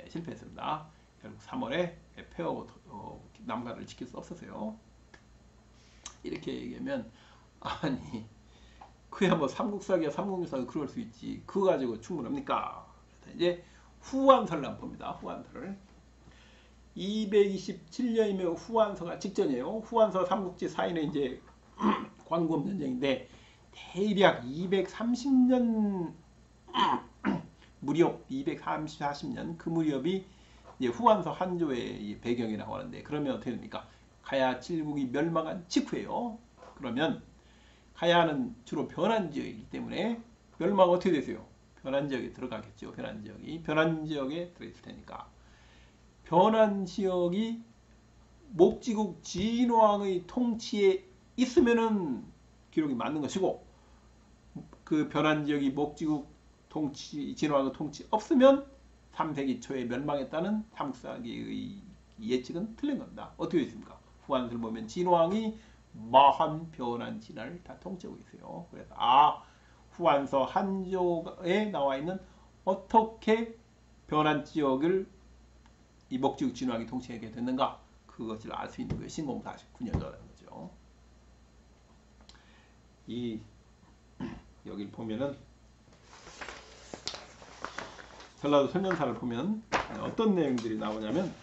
실패했습니다. 결국 3월에 패하고 남가라를 지킬 수 없었어요. 이렇게 얘기하면 아니 그야 뭐 삼국사기야 삼국유사가 그럴 수 있지 그거 가지고 충분합니까? 이제 후한서를 한번 봅니다. 후한서를 227년이면 후한서가 직전이에요. 후한서 삼국지 사이는 이제 광범 전쟁인데 대략 230년 무렵 240년 그 무렵이 이제 후한서 한조의 배경이라고 하는데 그러면 어떻게 됩니까? 가야 칠국이 멸망한 직후예요. 그러면 가야는 주로 변환지역이기 때문에 멸망 어떻게 되세요? 변환지역에 들어가겠죠. 변환지역에 들어있을 테니까 변환지역이 목지국 진왕의 통치에 있으면은 기록이 맞는 것이고 그 변환지역이 목지국 통치 진왕의 통치 없으면 3세기 초에 멸망했다는 삼국사기의 예측은 틀린 겁니다. 어떻게 있습니까? 후한서를 보면 진왕이 마한 변한 진화를 다 통째하고 있어요. 그래서 후한서 한조에 나와 있는 어떻게 변한 지역을 이 목지국 진화하게 통치하게 됐는가, 그것을 알 수 있는 게 신공 49년도라는 거죠. 여기 보면은 전라도 설명사를 보면 어떤 내용들이 나오냐면,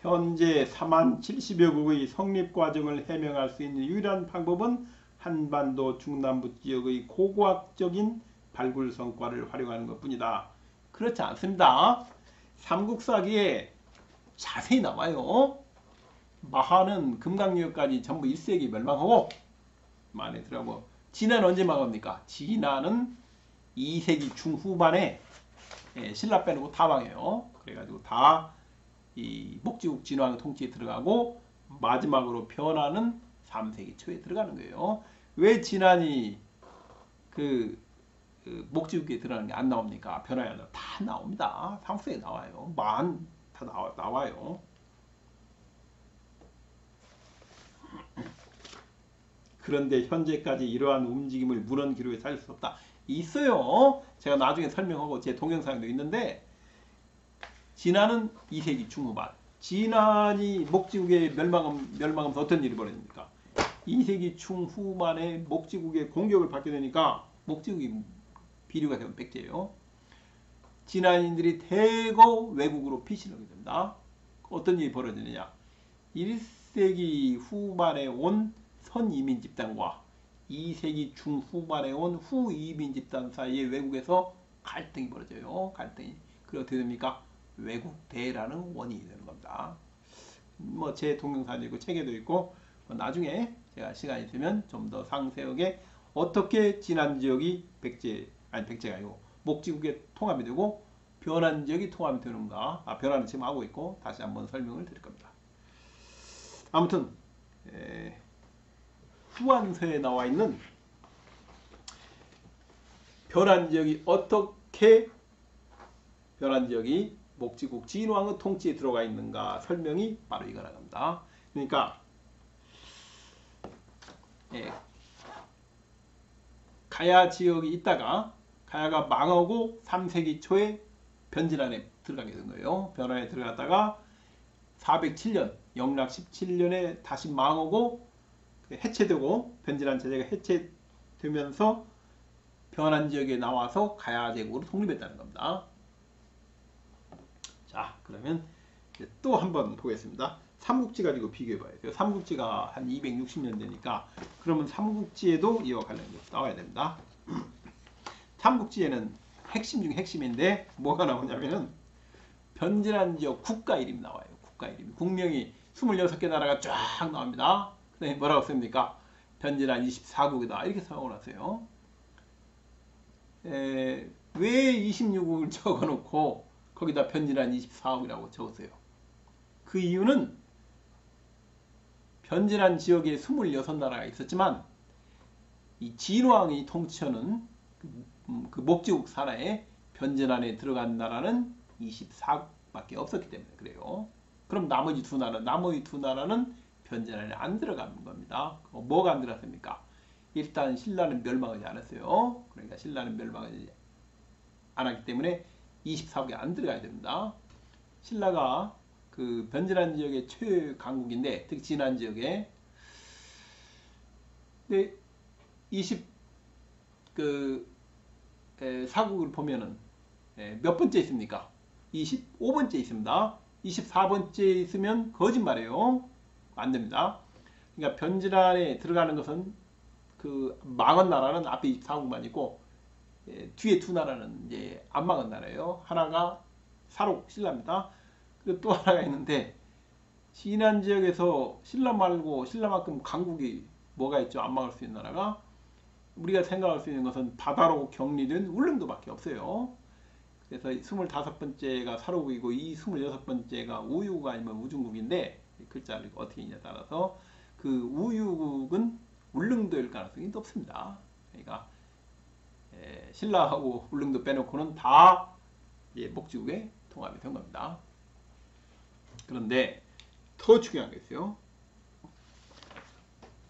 현재 4만 70여 국의 성립 과정을 해명할 수 있는 유일한 방법은 한반도 중남부 지역의 고고학적인 발굴 성과를 활용하는 것뿐이다. 그렇지 않습니다. 삼국사기에 자세히 나와요. 마하는 금강역까지 전부 1세기 멸망하고, 만에 들어가고, 진화는 언제 망합니까? 진화는 2세기 중후반에 신라 빼놓고 다 망해요. 그래가지고 다 이 목지국 진왕 통치에 들어가고, 마지막으로 변화는 3세기 초에 들어가는 거예요. 왜 진안이 그 목지국에 들어가는 게 안 나옵니까? 변화에 안 나와요. 다 나옵니다. 삼국사에 나와요. 다 나와요. 그런데 현재까지 이러한 움직임을 문헌 기록에 살릴 수 없다. 있어요. 제가 나중에 설명하고 제 동영상도 있는데, 진안은 2세기 중후반. 진안이 목지국에 멸망하면서 어떤 일이 벌어집니까? 2세기 중후반에 목지국에 공격을 받게 되니까 목지국이 비류가 되면 백제예요. 진안인들이 대거 외국으로 피신을 하게 됩니다. 어떤 일이 벌어지느냐? 1세기 후반에 온 선이민 집단과 2세기 중후반에 온 후이민 집단 사이에 외국에서 갈등이 벌어져요. 갈등이. 그리고 어떻게 됩니까? 외국대라는 원인이 되는 겁니다. 뭐 제 동영상도 있고 책에도 있고, 나중에 제가 시간이 되면 좀 더 상세하게 어떻게 진안 지역이 백제가 아니고 목지국에 통합이 되고 변한 지역이 통합이 되는가, 변화는 지금 하고 있고, 다시 한번 설명을 드릴 겁니다. 아무튼 후한서에 나와 있는 변한 지역이 어떻게 변한 지역이 목지국 진왕의 통치에 들어가 있는가 설명이 바로 이거라고 합니다. 그러니까 가야 지역이 있다가 가야가 망하고 3세기 초에 변진안에 들어가게 된 거예요. 변화에 들어갔다가 407년 영락 17년에 다시 망하고 해체되고, 변진안 체제가 해체되면서 변한 지역에 나와서 가야 제국으로 독립했다는 겁니다. 자, 그러면 또 한번 보겠습니다. 삼국지 가지고 비교해봐요. 삼국지가 한 260년 되니까, 그러면 삼국지에도 이와 관련된 것이 나와야 됩니다. 삼국지에는 핵심 중 핵심인데 뭐가 나오냐면은 변진한 지역 국가 이름이 나와요. 국가 이름. 국명이 26개 나라가 쫙 나옵니다. 그다음에 뭐라고 씁니까? 변진한 24국이다. 이렇게 설명을 하세요. 왜 26국을 적어놓고 거기다 변진한 24억이라고 적었어요. 그 이유는 변진한 지역에 26나라가 있었지만 이 진왕이 통치하는 그 목지국 산하에 변진안에 들어간 나라는 24국밖에 없었기 때문에 그래요. 그럼 나머지 두 나라는 변진안에 안 들어간 겁니다. 뭐가 안 들어갔습니까? 일단 신라는 멸망하지 않았어요. 그러니까 신라는 멸망하지 않았기 때문에 24국에 안 들어가야 됩니다. 신라가 그 변진안 지역의 최강국인데, 특히 진안 지역에 24국을 보면은 몇 번째 있습니까? 25번째 있습니다. 24번째 있으면 거짓말이에요. 안 됩니다. 그러니까 변진안에 들어가는 것은 그 망한 나라는 앞에 24국만 있고, 뒤에 두 나라는 이제 안 망한 나라예요. 하나가 사록 신라입니다. 그리고 또 하나가 있는데, 진안 지역에서 신라 말고 신라만큼 강국이 뭐가 있죠? 안 망할 수 있는 나라가, 우리가 생각할 수 있는 것은 바다로 격리된 울릉도밖에 없어요. 그래서 25번째가 사록이고 이 26번째가 우유국 아니면 우중국인데, 글자를 어떻게 있냐에 따라서 그 우유국은 울릉도일 가능성이 높습니다. 그러니까 신라하고 울릉도 빼놓고는 다 이제 목지국에 통합이 된 겁니다. 그런데 더 중요한 게 있어요.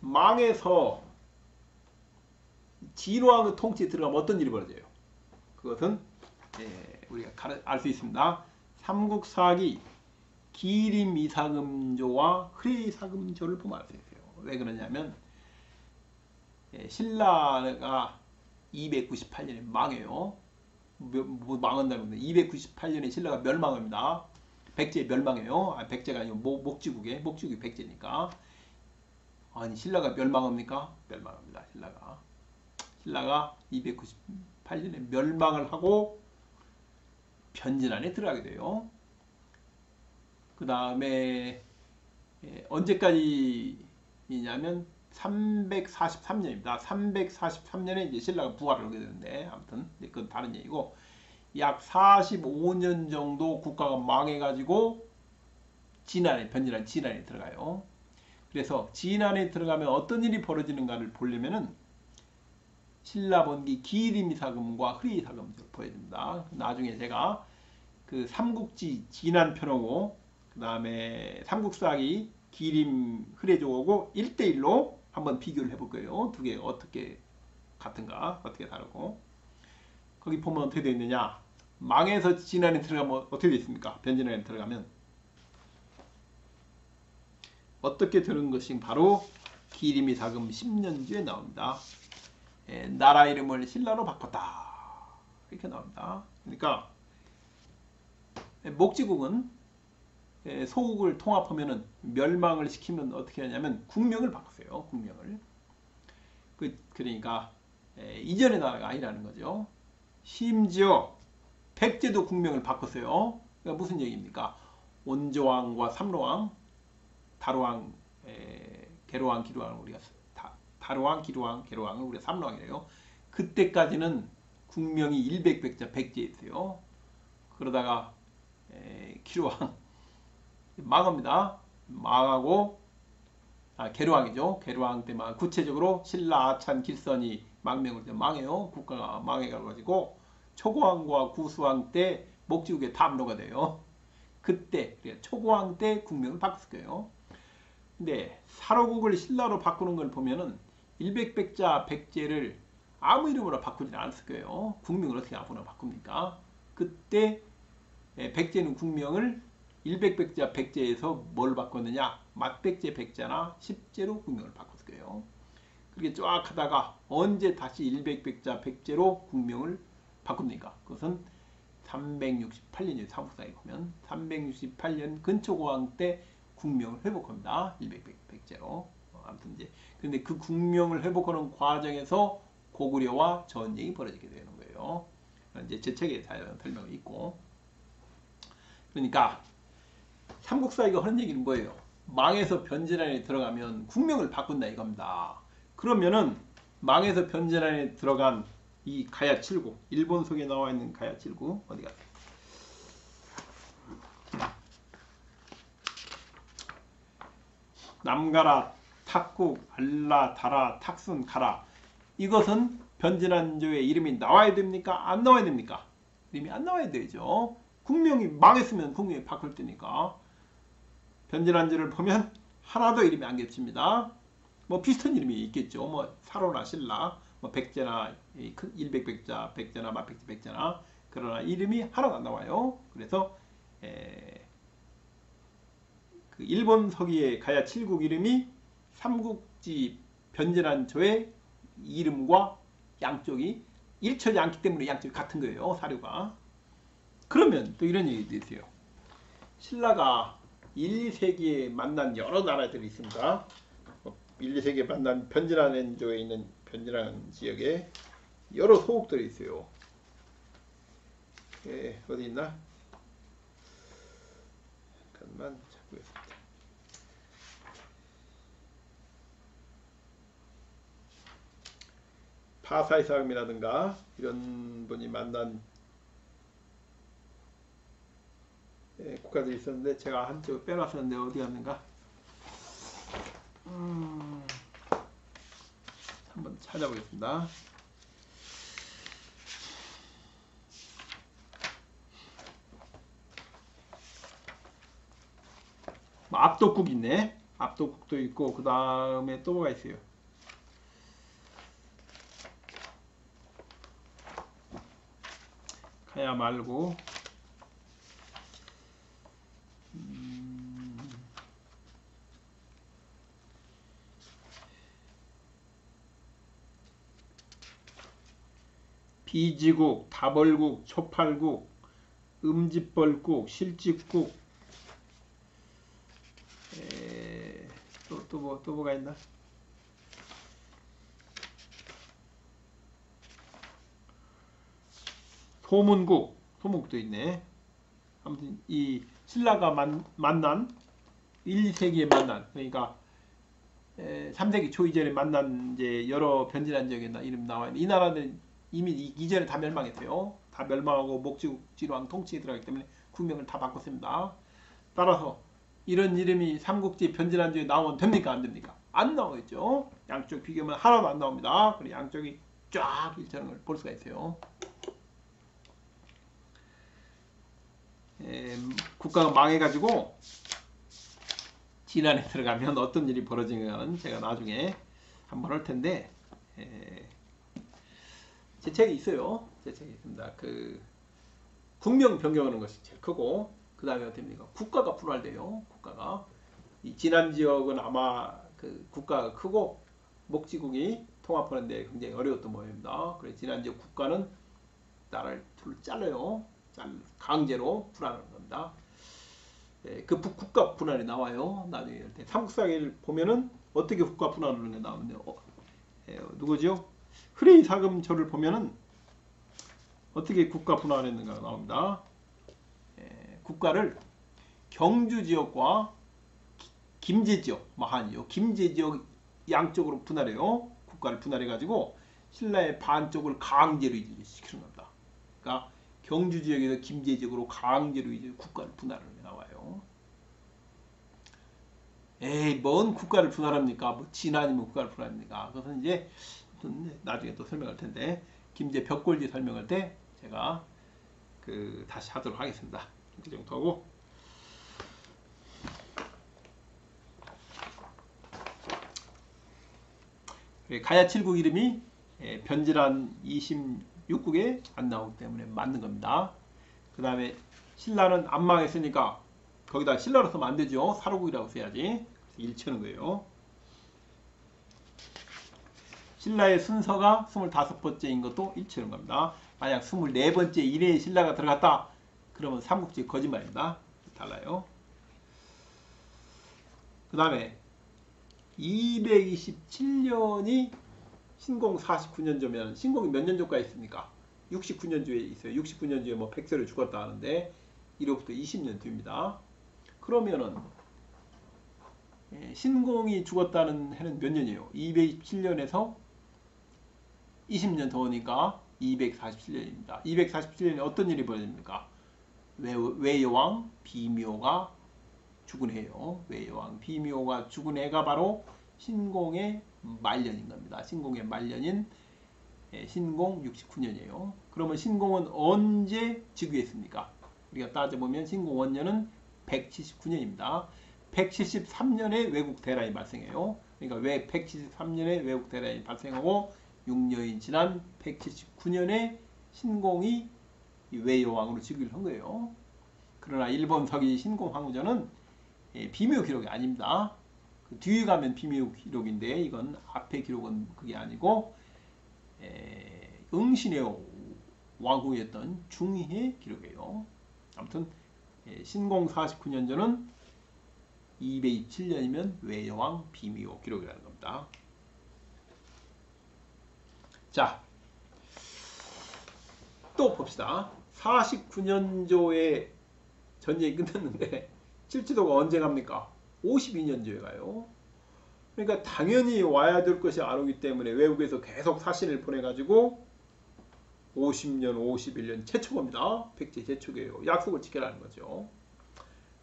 망에서 진왕의 통치에 들어가면 어떤 일이 벌어져요? 그것은 우리가 알 수 있습니다. 삼국사기 기림이사금조와 흐레이사금조를 보면 알 수 있어요. 왜 그러냐면 신라가 298년에 망해요. 망한다는 건데 298년에 신라가 멸망합니다. 백제 멸망해요. 백제가 아니고 목지국이 백제니까. 아니 신라가 멸망합니까? 멸망합니다. 신라가 298년에 멸망을 하고 변진안에 들어가게 돼요. 그 다음에 언제까지이냐면 343년입니다. 343년에 이제 신라가 부활을 하게 되는데, 아무튼 그건 다른 얘기고, 약 45년 정도 국가가 망해가지고 변진안 진안에 들어가요. 그래서 진안에 들어가면 어떤 일이 벌어지는가를 보려면은 신라번기 기림이사금과 흐리사금조를 보여줍니다. 나중에 제가 그 삼국지 진안편하고 그 다음에 삼국사기 기림 흐레조하고 1대1로 한번 비교를 해볼 거예요. 두 개 어떻게 같은가, 어떻게 다르고. 거기 보면 어떻게 되어 있느냐. 망에서 진안에 들어가면 어떻게 되어 있습니까? 변진안에 들어가면 어떻게 되는 것이 바로 기림이사금 10년주에 나옵니다. 나라 이름을 신라로 바꿨다. 이렇게 나옵니다. 그러니까 목지국은 소국을 통합하면은 멸망을 시키면 어떻게 하냐면 국명을 바꿨어요. 국명을. 그러니까 이전의 나라가 아니라는 거죠. 심지어 백제도 국명을 바꿨어요. 그러니까 무슨 얘기입니까? 온조왕과 삼로왕, 다로왕, 계로왕, 기로왕 우리가 다로왕, 기로왕, 계로왕을 우리가 삼로왕이래요. 그때까지는 국명이 일백백자 백제였어요. 그러다가 기로왕 망합니다. 망하고 계로왕이죠. 계로왕 때 구체적으로 신라, 아찬, 길선이 망명을 망해요. 국가가 망해가지고 초고왕과 구수왕 때 목지국에 담로가 돼요. 그때 초고왕 때 국명을 바꿨을 거예요. 근데 사로국을 신라로 바꾸는 걸 보면은 일백백자 백제를 아무 이름으로 바꾸지 않았을 거예요. 국명을 어떻게 아무나 바꿉니까? 그때 백제는 국명을 일백백자 백제에서 뭘 바꿨느냐? 맞백제 백자나 십제로 국명을 바꿨을 거예요. 그렇게 쫙 하다가 언제 다시 일백백자 백제로 국명을 바꿉니까? 그것은 368년이에요. 삼국사에 보면 368년 근초고왕 때 국명을 회복합니다. 일백백제로. 아무튼 이제 근데 그 국명을 회복하는 과정에서 고구려와 전쟁이 벌어지게 되는 거예요. 이제 제 책에 자세한 설명이 있고. 그러니까 삼국사기가 하는 얘기는 뭐예요? 망해서 변진안에 들어가면 국명을 바꾼다 이겁니다. 그러면은 망해서 변진안에 들어간 이 가야칠구, 일본 속에 나와 있는 가야칠구 어디 갔어요? 남가라, 탁국, 알라, 다라, 탁순, 가라. 이것은 변진안조의 이름이 나와야 됩니까? 안 나와야 됩니까? 이름이 안 나와야 되죠. 국명이 망했으면 국명이 바꿀 때니까. 변진안조를 보면 하나도 이름이 안 겹칩니다. 뭐 비슷한 이름이 있겠죠. 뭐 사로나 신라, 뭐 백제나 일백백자, 백제나 맞백제 백제나. 그러나 이름이 하나도 안 나와요. 그래서 그 일본 서기의 가야 칠국 이름이 삼국지 변진안조의 이름과 양쪽이 일치하지 않기 때문에 양쪽이 같은 거예요. 사료가. 그러면 또 이런 얘기도 있어요. 신라가 1, 2세기에 만난 여러 나라들이 있습니다. 1, 2세기에 만난 변진안조에 있는 변진안 지역에 여러 소국들이 있어요. 어디 있나? 잠깐만 찾고있습니다. 파사이사금이라든가 이런 분이 만난 국가들이 있었는데 제가 한쪽 빼놨었는데 어디 갔는가? 한번 찾아보겠습니다. 압독국 있네. 압독국도 있고 그 다음에 또 뭐가 있어요? 가야 말고 비지국, 다벌국, 초팔국, 음지벌국, 실직국, 또 뭐가 있나? 소문국도 있네. 아무튼 이 신라가 만난 1, 2세기에 만난, 그러니까 3세기 초 이전에 만난 이제 여러 변질한 지역에 이름 나와요. 이 나라는 이미 이전에 다 멸망했어요. 다 멸망하고 목지국 진왕 통치에 들어가기 때문에 국명을 다 바꿨습니다. 따라서 이런 이름이 삼국지 변질한 지역에 나오면 됩니까? 안 됩니까? 안 나오겠죠. 양쪽 비교하면 하나도 안 나옵니다. 그리고 양쪽이 쫙 일치하는 걸 볼 수가 있어요. 국가가 망해가지고 진안에 들어가면 어떤 일이 벌어지는가는 제가 나중에 한번 할 텐데, 제 책이 있어요. 제 책이 있습니다. 그 국명 변경하는 것이 제일 크고, 그 다음에 어떻게 됩니까? 국가가 분할돼요. 국가가 이 진안 지역은 아마 그 국가가 크고 목지국이 통합하는데 굉장히 어려웠던 모양입니다. 그래서 진안 지역 국가는 나라를 둘로 잘라요. 강제로 분할하는 겁니다. 그 국가 분할이 나와요. 나중에 삼국사기를 보면은 어떻게 국가 분할하는 게 나오는데요. 누구죠? 흐레이 사금초를 보면은 어떻게 국가 분할했는가 나옵니다. 국가를 경주 지역과 김제 지역, 마한이요. 김제 지역 양쪽으로 분할해요. 국가를 분할해 가지고 신라의 반쪽을 강제로 이주시키는 겁니다. 그러니까 경주 지역에서 김제 지역으로 강제로 이제 국가를 분할하는 게 나와요. 뭔 국가를 분할합니까? 뭐 진안이면 국가를 분할합니까? 그것은 이제 나중에 또 설명할 텐데, 김제 벽골지 설명할 때 제가 다시 하도록 하겠습니다. 그 정도 하고, 가야 7국 이름이 변질한 26국에 안 나오기 때문에 맞는 겁니다. 그 다음에 신라는 안 망했으니까 거기다 신라로 쓰면 안 되죠. 사로국이라고 써야지. 일치하는 거예요. 신라의 순서가 25번째인 것도 일치하는 겁니다. 만약 24번째 이내에 신라가 들어갔다 그러면 삼국지 거짓말입니다. 달라요. 그 다음에 227년이 신공 49년조면 신공이 몇 년조까지 있습니까? 69년조에 있어요. 69년조에 뭐 백설이 죽었다 하는데 이로부터 20년 뒤입니다. 그러면은 신공이 죽었다는 해는 몇 년이에요? 227년에서 20년 더 오니까 247년입니다. 247년에 어떤 일이 벌어집니까? 외여왕 비묘가 죽은 해요. 외여왕 비묘가 죽은 해가 바로 신공의 말년인 겁니다. 신공의 말년인 신공 69년이에요. 그러면 신공은 언제 즉위했습니까? 우리가 따져보면 신공 원년은 179년입니다. 173년에 외국 대란이 발생해요. 그러니까 왜 173년에 외국 대란이 발생하고 6년이 지난 179년에 신공이 외여왕으로 즉위를 한 거예요. 그러나 일본 서기 신공 황후전은 비묘 기록이 아닙니다. 그 뒤에 가면 비묘 기록인데 이건 앞에 기록은 그게 아니고 응신의 왕후였던 중희의 기록이에요. 아무튼 신공 49년 전은 227년이면 외여왕 비묘 기록이라는 겁니다. 자, 또 봅시다. 49년조에 전쟁이 끝났는데 칠지도가 언제 갑니까? 52년조에 가요. 그러니까 당연히 와야 될 것이 안 오기 때문에 외국에서 계속 사신을 보내가지고 50년, 51년 최초입니다. 백제 최초예요. 약속을 지켜라는 거죠.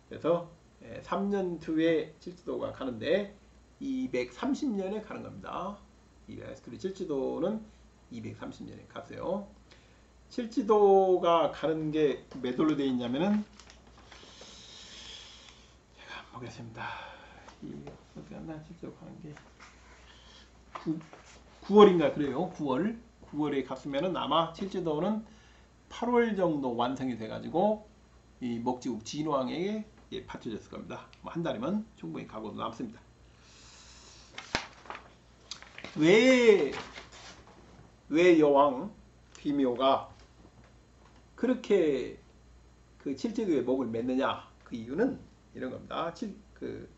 그래서 3년 뒤에 칠지도가 가는데 230년에 가는 겁니다. 그리고 칠지도는 230년에 갔어요. 칠지도가 가는 게 몇 월로 되어 있냐면은 제가 보겠습니다. 이 어떻게 하나 직접 하는 게 9월인가 그래요. 9월에 갔으면은 아마 칠지도는 8월 정도 완성이 돼가지고 이 목지국 진왕에게 받쳐졌을 겁니다. 뭐 한 달이면 충분히 가고도 남습니다. 왜 여왕 비묘가 그렇게 그 칠지도에 목을 맸느냐? 그 이유는 이런 겁니다. 그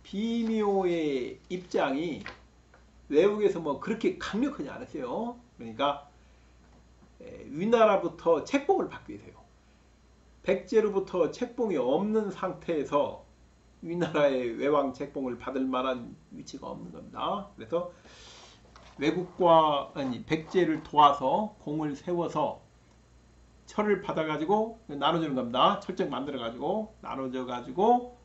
비묘의 입장이 외국에서 뭐 그렇게 강력하지 않았어요. 그러니까 위나라부터 책봉을 받기 위해서요. 백제로부터 책봉이 없는 상태에서 위나라의 외왕 책봉을 받을 만한 위치가 없는 겁니다. 그래서 백제를 도와서 공을 세워서 철을 받아가지고 나눠주는 겁니다. 철책 만들어가지고 나눠줘가지고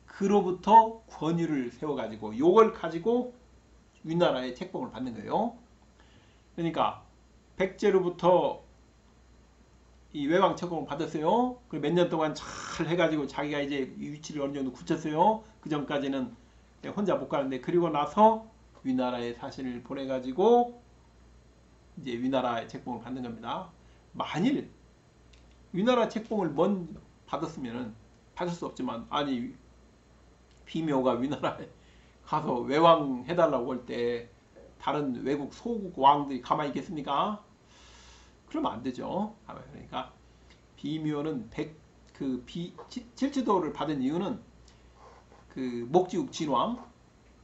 그로부터 권위를 세워가지고 요걸 가지고 위나라의 책봉을 받는 거예요. 그러니까 백제로부터 이 외왕 책봉을 받았어요. 그리고 몇 년 동안 잘 해가지고 자기가 이제 위치를 어느 정도 굳혔어요. 그 전까지는 혼자 못 가는데 그리고 나서 위나라에 사신을 보내가지고 이제 위나라의 책봉을 받는 겁니다. 만일 위나라 책봉을 먼저 받았으면은 받을 수 없지만 아니 비묘가 위나라에 가서 외왕 해달라고 할 때 다른 외국 소국 왕들이 가만히 있겠습니까? 그러면 안 되죠. 그러니까 비묘는 칠지도를 받은 이유는 그 목지국 진왕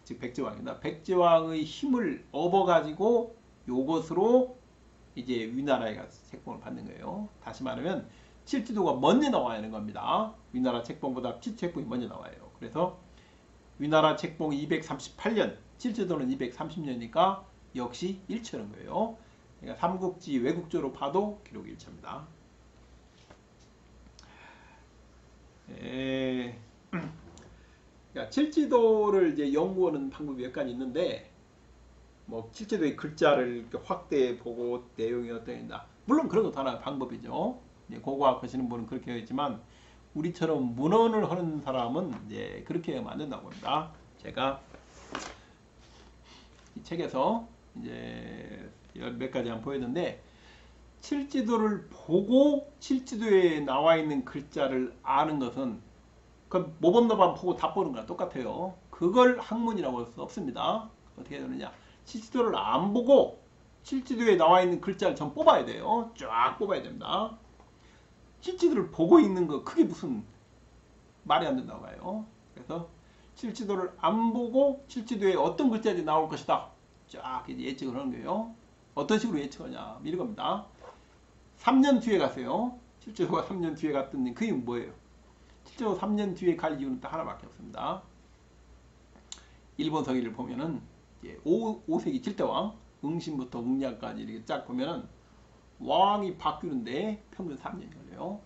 즉 백제왕입니다. 백제왕의 힘을 업어가지고 요것으로 이제 위나라에 가서 책봉을 받는 거예요. 다시 말하면 칠지도가 먼저 나와야 하는 겁니다. 위나라 책봉보다 칠책봉이 먼저 나와요. 그래서 위나라 책봉 238년, 칠지도는 230년이니까 역시 일치하는 거예요. 그러니까 삼국지 외국조로 봐도 기록 일치입니다. 그러니까 칠지도를 이제 연구하는 방법이 몇 가지 있는데, 뭐 칠지도의 글자를 확대해 보고 내용이 어떠했나, 물론 그런 것도 하나의 방법이죠. 이제 고고학 하시는 분은 그렇게 하겠지만 우리처럼 문헌을 하는 사람은 이제 그렇게 하면 안 된다고 합니다. 제가 이 책에서 이제 몇 가지 한번 보였는데, 칠지도를 보고 칠지도에 나와 있는 글자를 아는 것은 그 모범답안 보고 답 보는 거랑 똑같아요. 그걸 학문이라고 할 수 없습니다. 어떻게 되느냐? 칠지도를 안 보고 칠지도에 나와 있는 글자를 전 뽑아야 돼요. 쫙 뽑아야 됩니다. 칠지도를 보고 읽는 거 그게 무슨 말이 안 된다고 봐요. 그래서 칠지도를 안 보고 칠지도에 어떤 글자들이 나올 것이다 쫙 이제 예측을 하는 거예요. 어떤 식으로 예측하냐 이런 겁니다. 3년 뒤에 가세요. 칠지도가 3년 뒤에 갔더니 그 이유는 뭐예요? 칠지도 3년 뒤에 갈 이유는 딱 하나밖에 없습니다. 일본 서기를 보면은 5세기 7대왕 응신부터 웅량까지 이렇게 쫙 보면은 왕이 바뀌는데 평균 3년이 걸려요.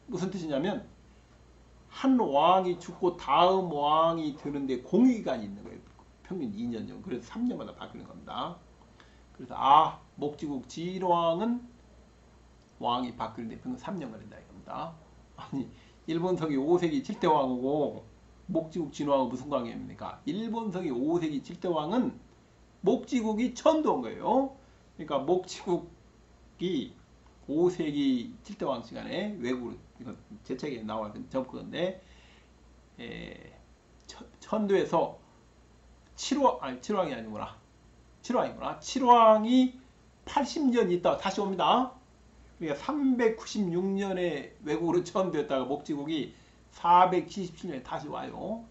무슨 뜻이냐면 한 왕이 죽고 다음 왕이 되는데 공휴기간이 있는 거예요. 평균 2년 정도. 그래서 3년마다 바뀌는 겁니다. 그래서 목지국 진왕은 왕이 바뀌는데 평균 3년 걸린다 이겁니다. 아니 일본 서기 5세기 7대 왕하고 목지국 진왕은 무슨 관계입니까? 일본 서기 5세기 7대 왕은 목지국이 처음 들어온 거예요. 그러니까 목지국이 5세기 7대 왕 시간에 외국으로, 이건 제 책에 나와 있는 건데, 천도에서 7왕이 아니구나. 7왕이 80년 있다가 다시 옵니다. 그러니까 396년에 외국으로 천도했다가 목지국이 477년에 다시 와요.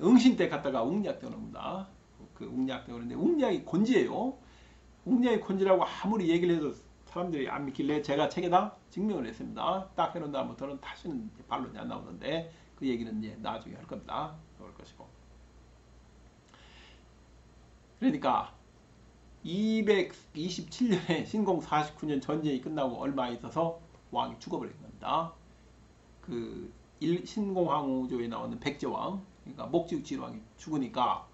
응신 때 갔다가 웅략 오는다. 그 웅략 오는데 웅략이 곤지예요. 웅략이 곤지라고 아무리 얘기를 해도 사람들이 안 믿길래 제가 책에다 증명을 했습니다. 딱 해놓은 다음부터는 다시는 반론이 안 나오는데 그 얘기는 이제 나중에 할 겁니다. 나올 것이고. 그러니까 227년에 신공 49년 전쟁이 끝나고 얼마 있어서 왕이 죽어버린 겁니다. 그 신공항우조에 나오는 백제왕, 그러니까 목지국 진왕이 죽으니까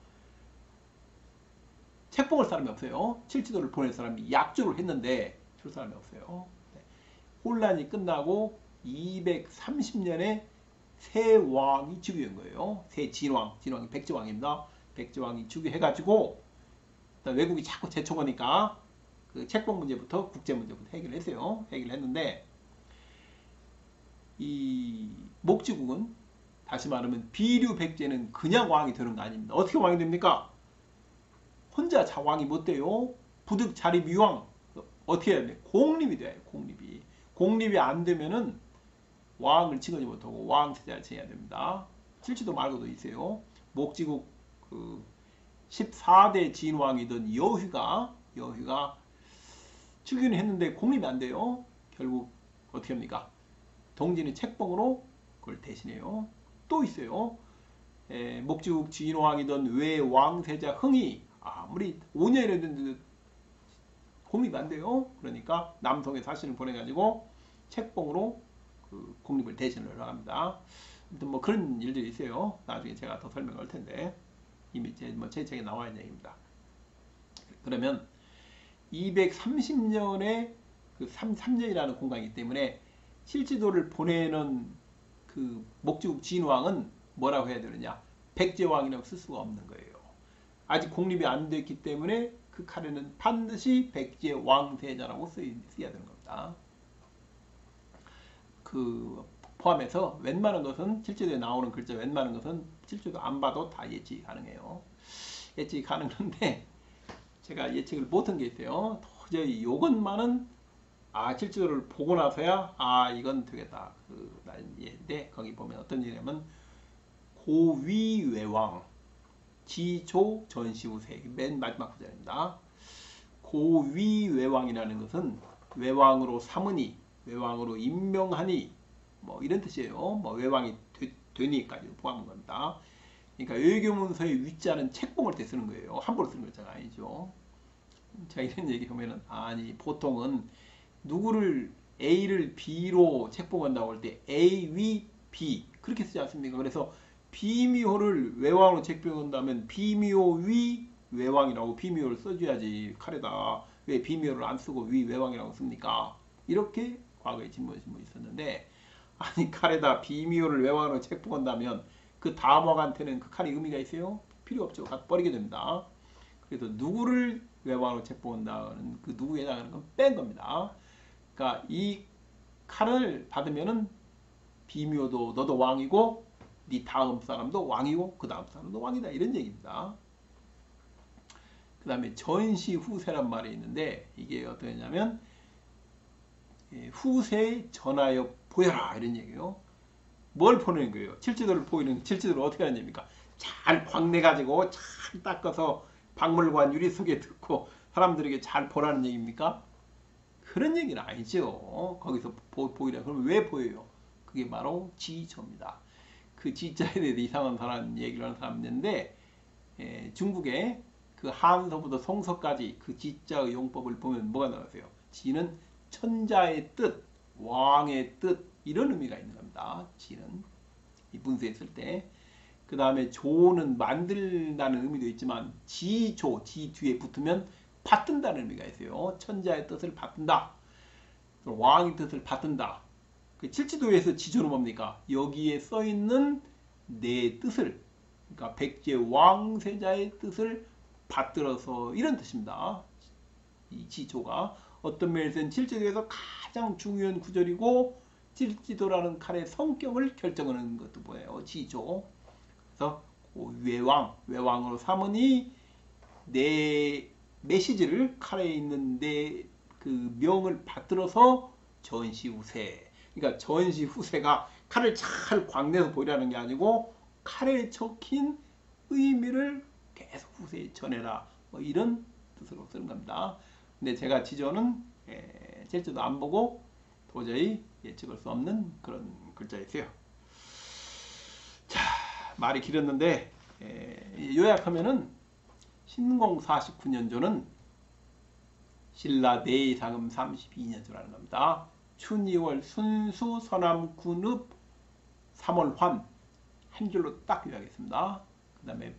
책봉할 사람이 없어요. 칠지도를 보낼 사람이 약조를 했는데 줄 사람이 없어요. 혼란이 끝나고 230년에 새 왕이 즉위한 거예요. 새 진왕이 백제왕입니다. 백제왕이 즉위해가지고 외국이 자꾸 제초하니까 그 책봉 문제부터 국제 문제부터 해결했어요. 해결했는데 이 목지국은 다시 말하면 비류 백제는 그냥 왕이 되는 거 아닙니다. 어떻게 왕이 됩니까? 혼자 왕이 못 돼요. 부득 자리 미왕 어떻게 해야 돼? 공립이 돼요. 공립이 안 되면은 왕을 칭하지 못하고 왕세자를 칭해야 됩니다. 실제도 말고도 있어요. 목지국 그 14대 진왕이던 여휘가 즉위는 했는데 공립이 안 돼요. 결국 어떻게 합니까? 동진의 책봉으로 그걸 대신해요. 또 있어요. 목지국 진왕이던 외왕세자 흥이 아무리 5년이나 됐는데 공립이 안 돼요. 그러니까 남성의 사신을 보내가지고 책봉으로 그 공립을 대신을 합니다. 아무튼 뭐 그런 일들이 있어요. 나중에 제가 더 설명할 텐데 이미 제 책에 나와 있는 얘기입니다. 그러면 230년에 그 3년이라는 공간이기 때문에 실지도를 보내는 그 목지국 진왕은 뭐라고 해야 되느냐? 백제왕이라고 쓸 수가 없는 거예요. 아직 공립이 안 됐기 때문에 그 칼에는 반드시 백제왕세자라고 써야 되는 겁니다. 그 포함해서 웬만한 것은 실제도에 나오는 글자 웬만한 것은 실제도 안 봐도 다 예측이 가능해요. 예측이 가능한데 제가 예측을 못한 게 있어요. 도저히 요것만은 실제도를 보고 나서야 이건 되겠다. 근데 거기 보면 어떤 얘기냐면 고위외왕 지조 전시우세 맨 마지막 구절입니다. 고위외왕이라는 것은 외왕으로 삼으니 외왕으로 임명하니 뭐 이런 뜻이에요. 뭐 외왕이 되니까지 포함한 겁니다. 그러니까 외교문서의 위자는 책봉할 때 쓰는 거예요. 함부로 쓰는 거잖아요. 아니죠. 자, 이런 얘기 보면은 아니 보통은 누구를 A를 B로 책봉한다고 할 때 A 위 B 그렇게 쓰지 않습니까? 그래서 비미호를 외왕으로 책봉한다면 비미호 위 외왕이라고 비미호를 써줘야지 칼에다 왜 비미호를 안 쓰고 위 외왕이라고 씁니까? 이렇게 과거에 질문이 있었는데 아니 칼에다 비미호를 외왕으로 책봉한다면 그 다음왕한테는 그 칼이 의미가 있어요? 필요 없죠. 갖다 버리게 됩니다. 그래서 누구를 외왕으로 책봉한다는 그 누구에 해당하는 건 뺀 겁니다. 그러니까 이 칼을 받으면은 비미호도 너도 왕이고 네 다음 사람도 왕이고 그 다음 사람도 왕이다 이런 얘기입니다. 그 다음에 전시후세란 말이 있는데 이게 어떠냐면 후세에 전하여 보여라 이런 얘기예요. 뭘 보내는 거예요? 칠지도를 보이는 칠지도를 어떻게 하는 얘기입니까? 잘 광내 가지고 잘 닦아서 박물관 유리 속에 넣고 사람들에게 잘 보라는 얘기입니까? 그런 얘기는 아니죠. 거기서 보이라. 그럼 왜 보여요? 그게 바로 지조입니다. 그 지자에 대해서 이상한 사람 얘기를 하는 사람이 있는데 중국의 그 한서부터 송서까지 그 지자의 용법을 보면 뭐가 나오세요? 지는 천자의 뜻, 왕의 뜻 이런 의미가 있는 겁니다. 지는 이 문서에 쓸 때. 그 다음에 조는 만들다는 의미도 있지만 지조, 지 뒤에 붙으면 받든다는 의미가 있어요. 천자의 뜻을 받든다. 왕의 뜻을 받든다. 그 칠지도에서 지조는 뭡니까? 여기에 써있는 내 뜻을 그러니까 백제 왕세자의 뜻을 받들어서 이런 뜻입니다. 이 지조가 어떤 면에서는 칠지도에서 가장 중요한 구절이고 칠지도라는 칼의 성격을 결정하는 것도 뭐예요? 지조. 그래서 외왕으로 삼으니 내 메시지를 칼에 있는 내 그 명을 받들어서 전시후세. 그러니까 전시후세가 칼을 잘 광내서 보이라는 게 아니고 칼에 적힌 의미를 계속 후세에 전해라. 뭐 이런 뜻으로 쓰는 겁니다. 근데 제가 지조는 실제도 안 보고 도저히 예측할 수 없는 그런 글자였어요. 자, 말이 길었는데 요약하면은 신공 49년조는 신라 내상음 32년조라는 겁니다. 춘 2월 순수 서남 군읍 3월 환 한 줄로 딱 요약했습니다. 그 다음에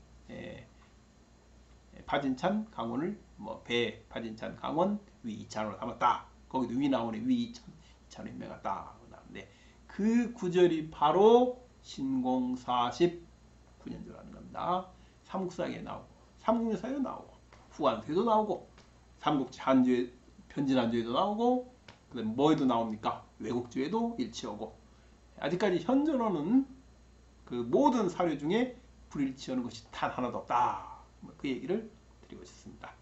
파진찬 강원을 배 파진찬 강원 위 이찬으로 삼았다. 거기도 위 나오네. 위 이찬으로 임명했다. 나오는데 그 구절이 바로 신공 49년도라는 겁니다. 삼국사에 나오고 삼국유사에도 나오고 후한세도 나오고 삼국지 한주에 편진한주에도 나오고 그다음에 뭐에도 나옵니까? 왜곡주에도 일치하고 아직까지 현존하는 그 모든 사료 중에 불일치하는 것이 단 하나도 없다. 그 얘기를 드리고 싶습니다.